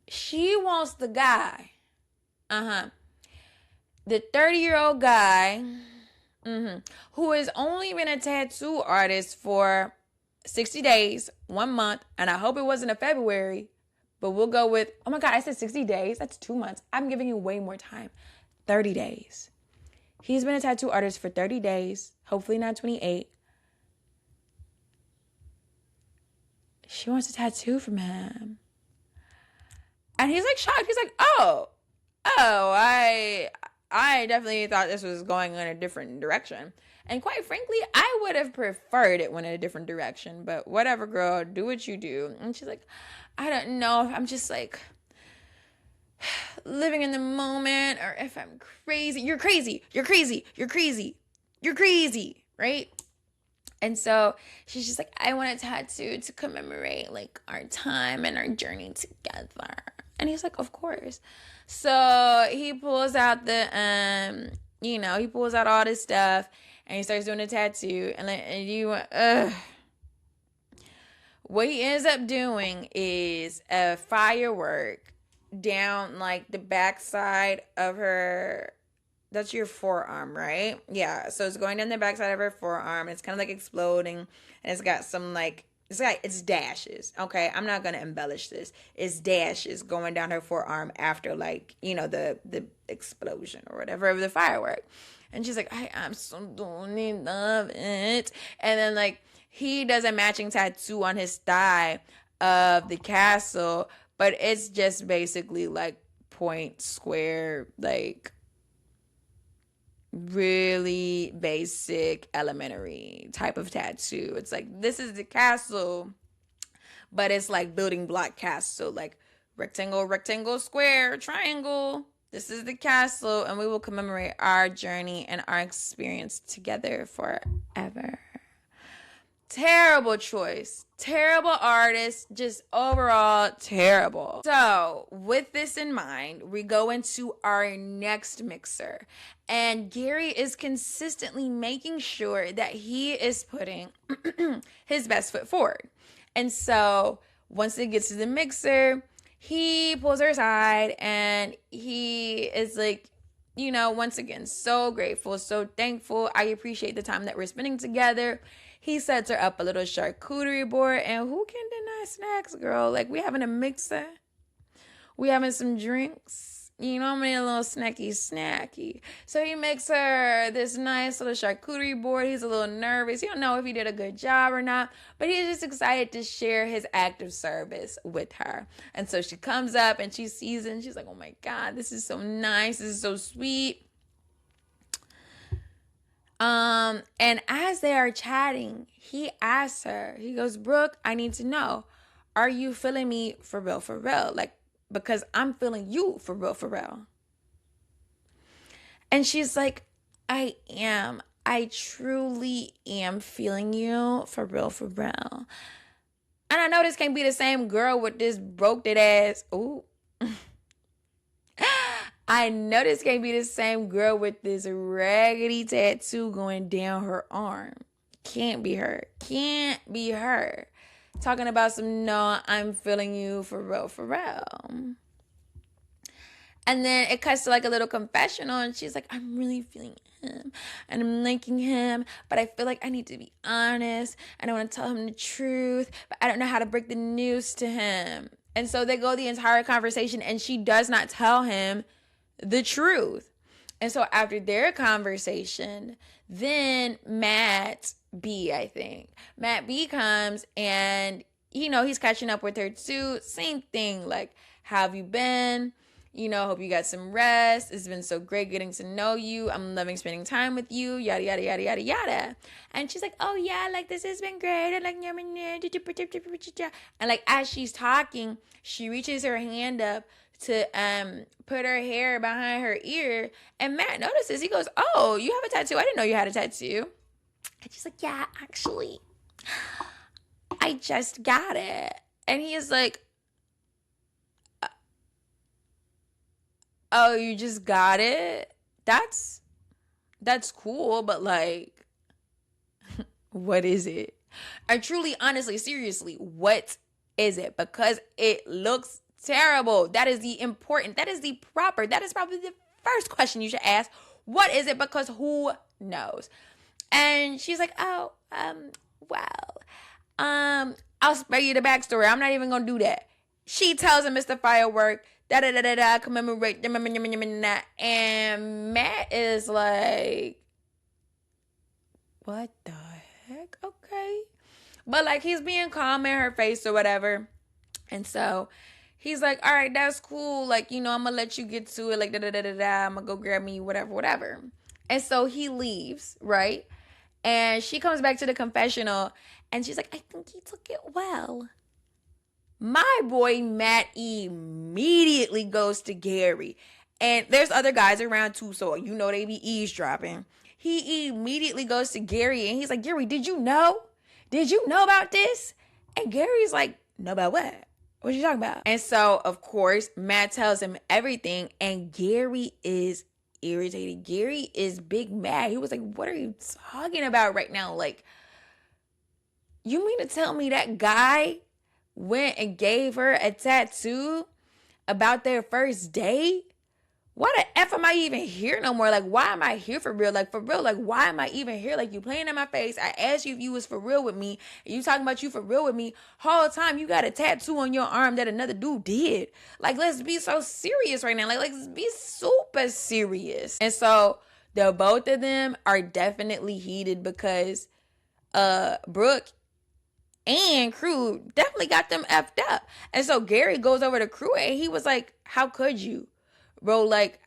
She wants the guy. The 30-year-old guy who has only been a tattoo artist for 60 days, 1 month, and I hope it wasn't a February, but we'll go with, oh my God, I said 60 days. That's 2 months. I'm giving you way more time. 30 days. He's been a tattoo artist for 30 days, hopefully not 28. She wants a tattoo from him. And he's like shocked. He's like, oh, I definitely thought this was going in a different direction. And quite frankly, I would have preferred it went in a different direction. But whatever, girl, do what you do. And she's like, I don't know if I'm just like living in the moment or if I'm crazy. You're crazy. You're crazy. You're crazy. You're crazy. Right? And so she's just like, I want a tattoo to commemorate like our time and our journey together. And he's like, of course. So he pulls out he pulls out all this stuff and he starts doing a tattoo. What he ends up doing is a firework down like the backside of her. That's your forearm, right? Yeah. So it's going down the backside of her forearm. It's kind of like exploding. And it's got some like, it's dashes. Okay. I'm not going to embellish this. It's dashes going down her forearm after like, the explosion or whatever of the firework. And she's like, I absolutely love it. And then like he does a matching tattoo on his thigh of the castle, but it's just basically like point square, like really basic elementary type of tattoo. It's like, this is the castle, but it's like building block castle, like rectangle, square, triangle, This is the castle, and we will commemorate our journey and our experience together forever. Terrible choice. Terrible artist. Just overall terrible. So, with this in mind, we go into our next mixer. And Gary is consistently making sure that he is putting his best foot forward. And so, once it gets to the mixer, he pulls her aside and he is like, you know, once again, so grateful, so thankful. I appreciate the time that we're spending together. He sets her up a little charcuterie board, and who can deny snacks, girl? Like, we having a mixer. We having some drinks. You know, I'm a little snacky. So he makes her this nice little charcuterie board. He's a little nervous. He don't know if he did a good job or not, but he's just excited to share his act of service with her. And so she comes up and she sees it and she's like, oh my God, this is so nice. This is so sweet. And as they are chatting, he asks her, he goes, Brooke, I need to know, are you feeling me for real, for real? Like, because I'm feeling you for real, for real. And she's like, I am. I truly am feeling you for real, for real. And I know this can't be the same girl with this broke ass. Ooh. I know this can't be the same girl with this raggedy tattoo going down her arm. Can't be her. Can't be her. Talking about some, no, I'm feeling you for real, for real. And then it cuts to like a little confessional and she's like, I'm really feeling him and I'm liking him, but I feel like I need to be honest and I want to tell him the truth, but I don't know how to break the news to him. And so they go the entire conversation and she does not tell him the truth. And so after their conversation, then Matt B comes and, you know, he's catching up with her too. Same thing, like, how have you been? You know, hope you got some rest. It's been so great getting to know you. I'm loving spending time with you, yada, yada, yada, yada, yada. And she's like, oh yeah, like this has been great. And like, and like as she's talking, she reaches her hand up to put her hair behind her ear. And Matt notices, he goes, oh, you have a tattoo? I didn't know you had a tattoo. And she's like, yeah, actually, I just got it. And he is like, oh, you just got it? That's cool, but like, what is it? And truly, honestly, seriously, what is it? Because it looks terrible. That is the proper, that is probably the first question you should ask. What is it? Because who knows? And she's like, oh, well, I'll spare you the backstory. I'm not even gonna do that. She tells him it's the firework, commemorate, and Matt is like, what the heck? Okay. But like, he's being calm in her face or whatever. And so he's like, all right, that's cool. Like, you know, I'm gonna let you get to it. Like, I'm gonna go grab me, whatever. And so he leaves, right? And she comes back to the confessional and she's like, I think he took it well. My boy Matt immediately goes to Gary. And there's other guys around too, so you know they be eavesdropping. He immediately goes to Gary and he's like, Gary, did you know? Did you know about this? And Gary's like, know about what? What you talking about? And so, of course, Matt tells him everything and Gary is irritated. Gary is big mad. He was like, what are you talking about right now? Like, you mean to tell me that guy went and gave her a tattoo about their first date? Why the F am I even here no more? Like, why am I here for real? Like, for real, like, why am I even here? Like, you playing in my face. I asked you if you was for real with me. And you talking about you for real with me. Whole time you got a tattoo on your arm that another dude did. Like, let's be so serious right now. Like, let's be super serious. And so, the both of them are definitely heated because Brooke and Crew definitely got them effed up. And so, Gary goes over to Crew and he was like, how could you? Bro, like,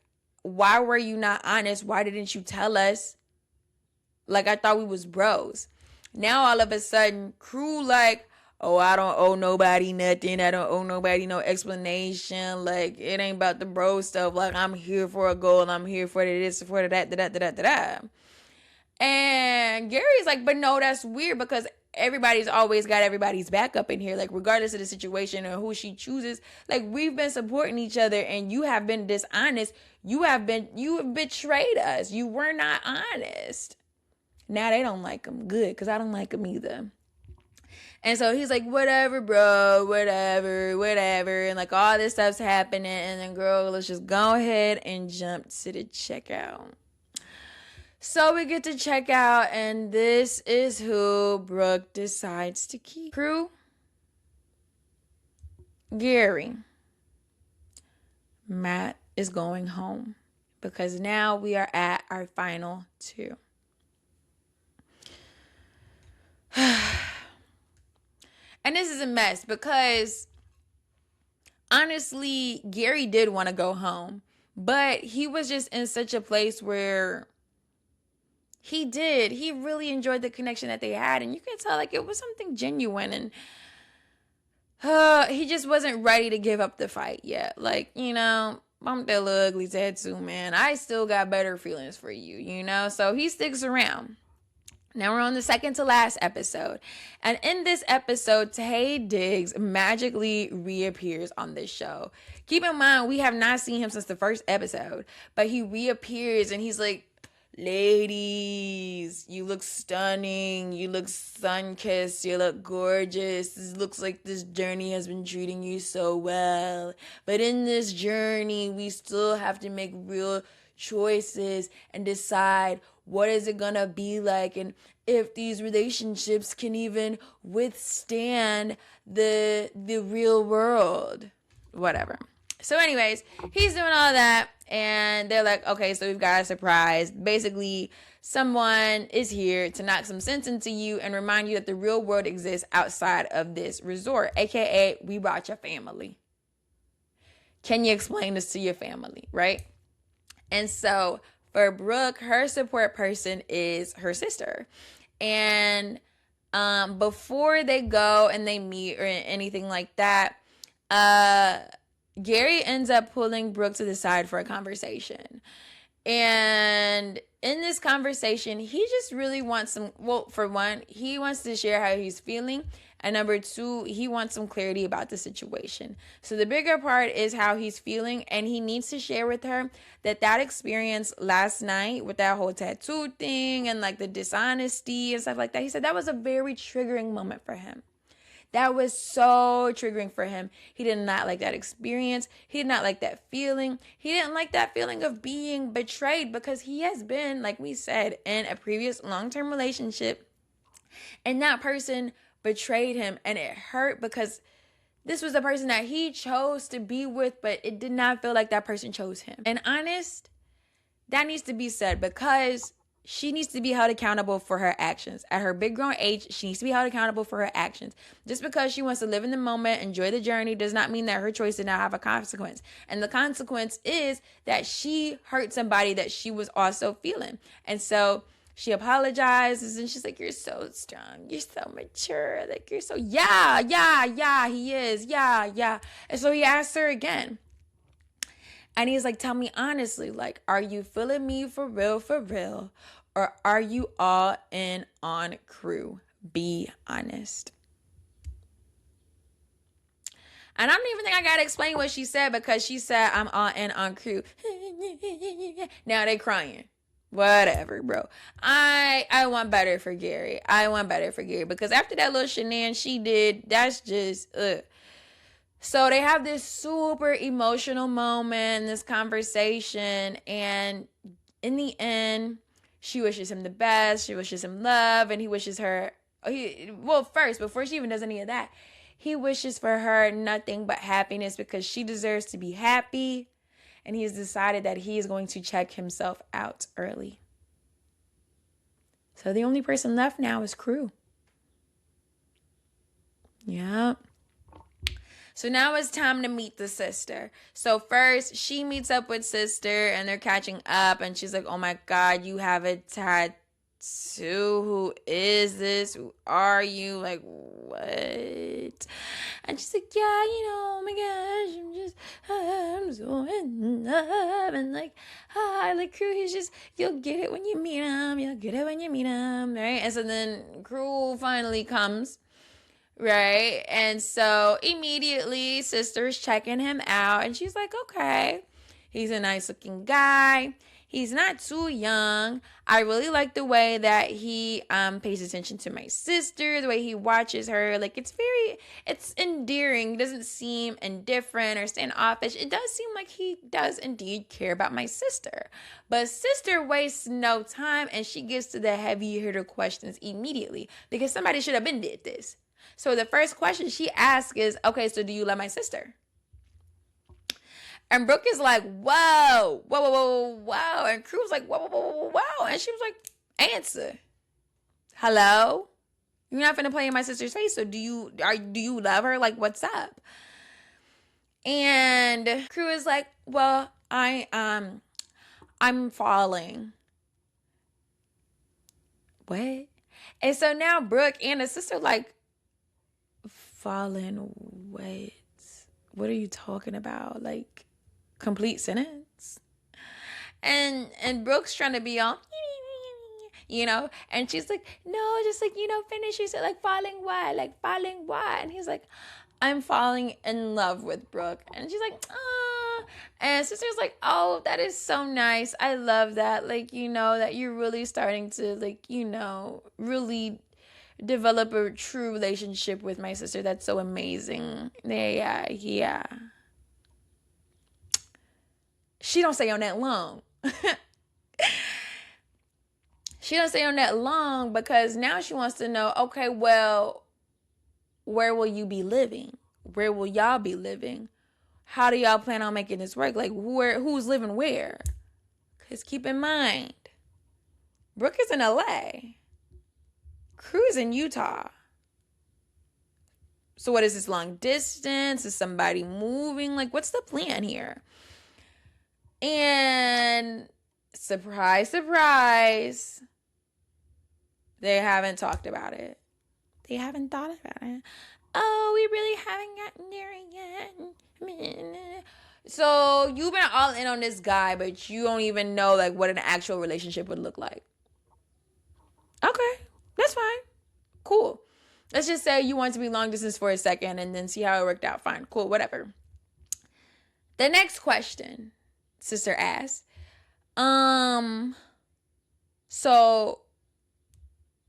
why were you not honest? Why didn't you tell us? Like, I thought we was bros. Now, all of a sudden, Crew like, oh, I don't owe nobody nothing. I don't owe nobody no explanation. Like, it ain't about the bro stuff. Like, I'm here for a goal. I'm here for this, for that, da. And Gary's like, but no, that's weird because everybody's always got everybody's back up in here. Like, regardless of the situation or who she chooses, like, we've been supporting each other and you have been dishonest. You have betrayed us. You were not honest. Now they don't like him. Good, because I don't like him either. And so he's like, whatever, bro, whatever. And like all this stuff's happening. And then, girl, let's just go ahead and jump to the checkout. So we get to check out, and this is who Brooke decides to keep. Crew, Gary. Matt is going home because now we are at our final two. And this is a mess because honestly, Gary did want to go home, but he was just in such a place where he really enjoyed the connection that they had, and you can tell like it was something genuine, and he just wasn't ready to give up the fight yet. Like, you know, bump that little ugly tattoo, man. I still got better feelings for you, you know? So he sticks around. Now we're on the second to last episode. And in this episode, Taye Diggs magically reappears on this show. Keep in mind, we have not seen him since the first episode, but he reappears and he's like, ladies, you look stunning, you look sun-kissed, you look gorgeous. This looks like this journey has been treating you so well. But in this journey, we still have to make real choices and decide what is it gonna be like and if these relationships can even withstand the real world. Whatever. So anyways, he's doing all that, and they're like, okay, so we've got a surprise. Basically, someone is here to knock some sense into you and remind you that the real world exists outside of this resort, aka we brought your family. Can you explain this to your family, right? And so for Brooke, her support person is her sister. And before they go and they meet or anything like that, Gary ends up pulling Brooke to the side for a conversation. And in this conversation, he just really wants for one, he wants to share how he's feeling. And number two, he wants some clarity about the situation. So the bigger part is how he's feeling. And he needs to share with her that experience last night with that whole tattoo thing and like the dishonesty and stuff like that. He said that was a very triggering moment for him. That was so triggering for him. He did not like that experience. He did not like that feeling. He didn't like that feeling of being betrayed because he has been, like we said, in a previous long-term relationship. And that person betrayed him. And it hurt because this was the person that he chose to be with, but it did not feel like that person chose him. And honest, that needs to be said because she needs to be held accountable for her actions. At her big grown age, she needs to be held accountable for her actions. Just because she wants to live in the moment, enjoy the journey, does not mean that her choice did not have a consequence. And the consequence is that she hurt somebody that she was also feeling. And so she apologizes and she's like, you're so strong. You're so mature. Like, you're so, yeah, he is. Yeah. And so he asks her again. And he's like, tell me honestly, like, are you feeling me for real? Or are you all in on crew? Be honest. And I don't even think I got to explain what she said because she said, I'm all in on crew. Now they crying. Whatever, bro. I want better for Gary. Because after that little shenan she did, that's just, So they have this super emotional moment, this conversation, and in the end, she wishes him the best, she wishes him love, and he wishes her, first, before she even does any of that, he wishes for her nothing but happiness because she deserves to be happy, and he has decided that he is going to check himself out early. So the only person left now is crew. Yeah. So now it's time to meet the sister. So first, she meets up with sister and they're catching up. And she's like, oh my God, you have a tattoo. Two, who is this? Who are you? Like, what? And she's like, yeah, oh my gosh, I'm so in love. And like, like Crew, he's just, you'll get it when you meet him. You'll get it when you meet him, right? And so then Crew finally comes, right? And so immediately, sister's checking him out. And she's like, okay, he's a nice looking guy. He's not too young. I really like the way that he pays attention to my sister, the way he watches her. Like, it's endearing. It doesn't seem indifferent or standoffish. It does seem like he does indeed care about my sister. But sister wastes no time, and she gets to the heavy hitter questions immediately, because somebody should have been did this. So the first question she asks is, okay, so do you love my sister? And Brooke is like, whoa, whoa, whoa, whoa, whoa. And Crew was like, whoa, whoa, whoa, whoa. And she was like, answer. Hello? You're not finna play in my sister's face. So do you love her? Like, what's up? And Crew is like, well, I'm falling. What? And so now Brooke and the sister like, falling what? What are you talking about? Like, complete sentence. And Brooke's trying to be all, and she's like, no, just like, finish. She said, like, falling what? Like, falling what? And he's like, I'm falling in love with Brooke. And she's like, ah. And sister's like, oh, that is so nice. I love that. Like, that you're really starting to, like, really develop a true relationship with my sister. That's so amazing. Yeah. She don't stay on that long. She don't stay on that long because now she wants to know, okay, well, where will you be living? Where will y'all be living? How do y'all plan on making this work? Like, who's living where? Because keep in mind, Brooke is in LA. Crew's in Utah. So what is this, long distance? Is somebody moving? Like, what's the plan here? And surprise, surprise, they haven't talked about it. They haven't thought about it. Oh, we really haven't gotten there yet. So you've been all in on this guy, but you don't even know like what an actual relationship would look like. Okay, that's fine. Cool. Let's just say you want to be long distance for a second and then see how it worked out. Fine, cool, whatever. The next question, sister asks, so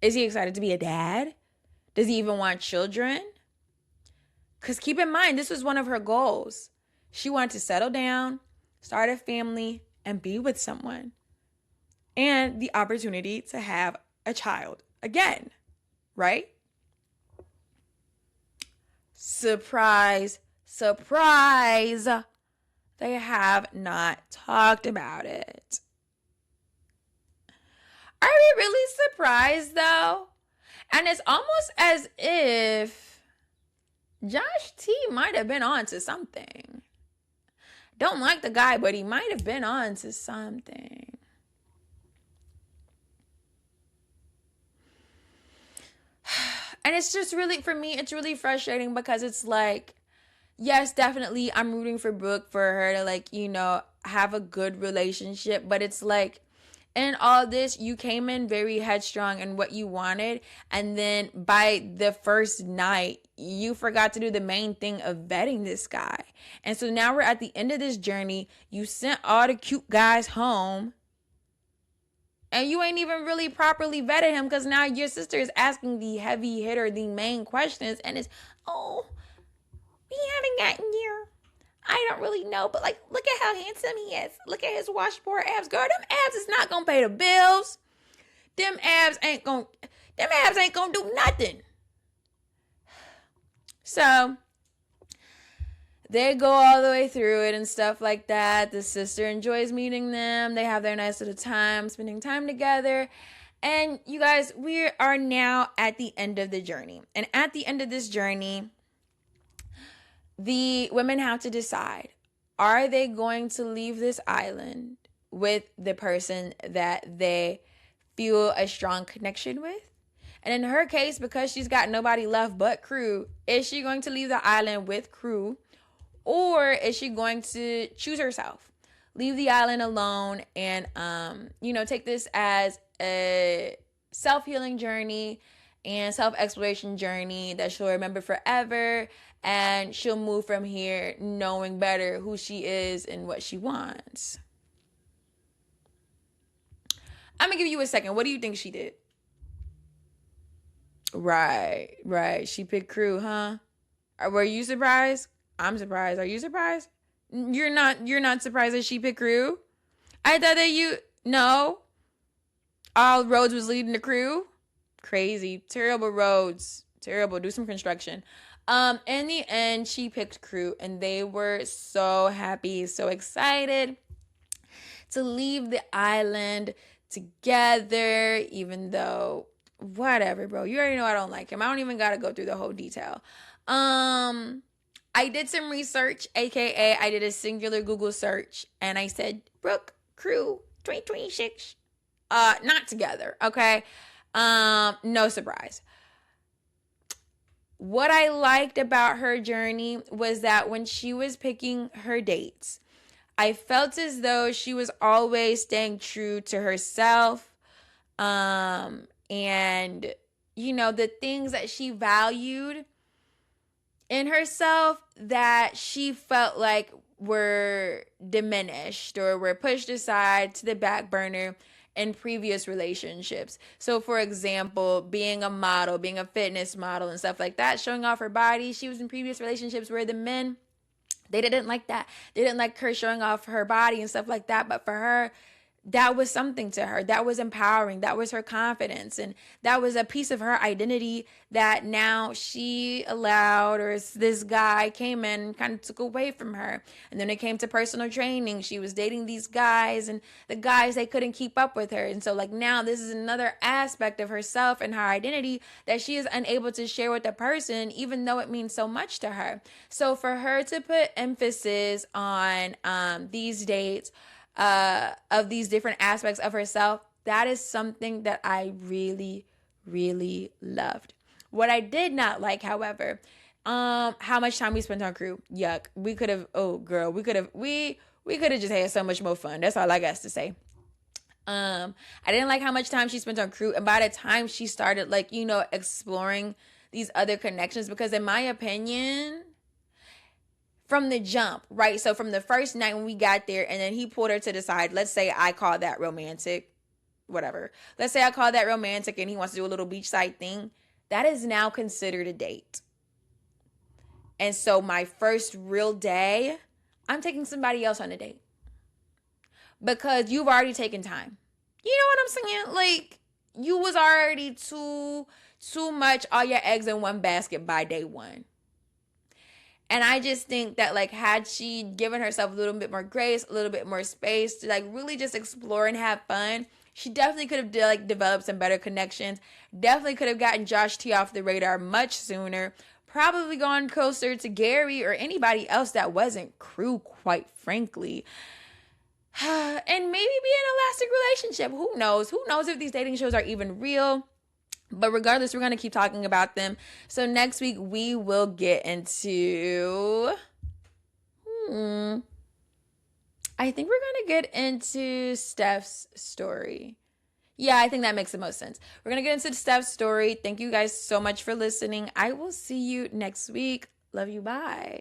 is he excited to be a dad? Does he even want children? Because keep in mind, this was one of her goals. She wanted to settle down, start a family, and be with someone. And the opportunity to have a child again, right? Surprise, surprise. They have not talked about it. Are we really surprised though? And it's almost as if Josh T might have been on to something. Don't like the guy, but he might have been on to something. And it's just really, for me, it's really frustrating because it's like, yes, definitely I'm rooting for Brooke, for her to like, have a good relationship. But it's like, in all this, you came in very headstrong in what you wanted. And then by the first night, you forgot to do the main thing of vetting this guy. And so now we're at the end of this journey. You sent all the cute guys home. And you ain't even really properly vetted him because now your sister is asking the heavy hitter, the main questions. And it's, oh, we haven't gotten here. I don't really know, but like, look at how handsome he is. Look at his washboard abs. Girl, them abs is not gonna pay the bills. Them abs ain't gonna do nothing. So they go all the way through it and stuff like that. The sister enjoys meeting them. They have their nice little time, spending time together. And you guys, we are now at the end of the journey. And at the end of this journey, the women have to decide, are they going to leave this island with the person that they feel a strong connection with. And in her case, because she's got nobody left but Crew, is she going to leave the island with Crew, or is she going to choose herself, leave the island alone, and take this as a self-healing journey and self-exploration journey that she'll remember forever, and she'll move from here knowing better who she is and what she wants? I'm gonna give you a second. What do you think she did? Right. She picked Crew, huh? Were you surprised? I'm surprised. Are you surprised? You're not surprised that she picked Crew? I thought that no. All roads was leading to Crew. Crazy. Terrible roads. Terrible. Do some construction. In the end, she picked Crew, and they were so happy, so excited to leave the island together, even though, whatever, bro. You already know I don't like him. I don't even gotta go through the whole detail. I did some research, aka I did a singular Google search, and I said, Brooke, Crew, 2026. Not together, okay? No surprise. What I liked about her journey was that when she was picking her dates, I felt as though she was always staying true to herself. And, the things that she valued in herself that she felt like were diminished or were pushed aside to the back burner in previous relationships. So, for example, being a model, being a fitness model and stuff like that, showing off her body. She was in previous relationships where the men, they didn't like that. They didn't like her showing off her body and stuff like that. But for her, that was something to her. That was empowering. That was her confidence. And that was a piece of her identity that now she allowed, or this guy came in and kind of took away from her. And then it came to personal training. She was dating these guys, and the guys, they couldn't keep up with her. And so now this is another aspect of herself and her identity that she is unable to share with the person, even though it means so much to her. So for her to put emphasis on these dates, of these different aspects of herself, that is something that I really, really loved. What I did not like, however, how much time we spent on Crew. Yuck. We could have just had so much more fun. That's all I got to say. I didn't like how much time she spent on Crew, and by the time she started exploring these other connections, because in my opinion, from the jump, right? So from the first night when we got there, and then he pulled her to the side. Let's say I call that romantic, whatever. Let's say I call that romantic, and he wants to do a little beachside thing. That is now considered a date. And so my first real day, I'm taking somebody else on a date, because you've already taken time. You know what I'm saying? You was already too much, all your eggs in one basket by day one. And I just think that had she given herself a little bit more grace, a little bit more space to really just explore and have fun, she definitely could have developed some better connections. Definitely could have gotten Josh T off the radar much sooner. Probably gone closer to Gary or anybody else that wasn't Crew, quite frankly. And maybe be in a lasting relationship. Who knows? Who knows if these dating shows are even real? But regardless, we're going to keep talking about them. So next week, we will get into... I think we're going to get into Steph's story. Yeah, I think that makes the most sense. We're going to get into Steph's story. Thank you guys so much for listening. I will see you next week. Love you. Bye.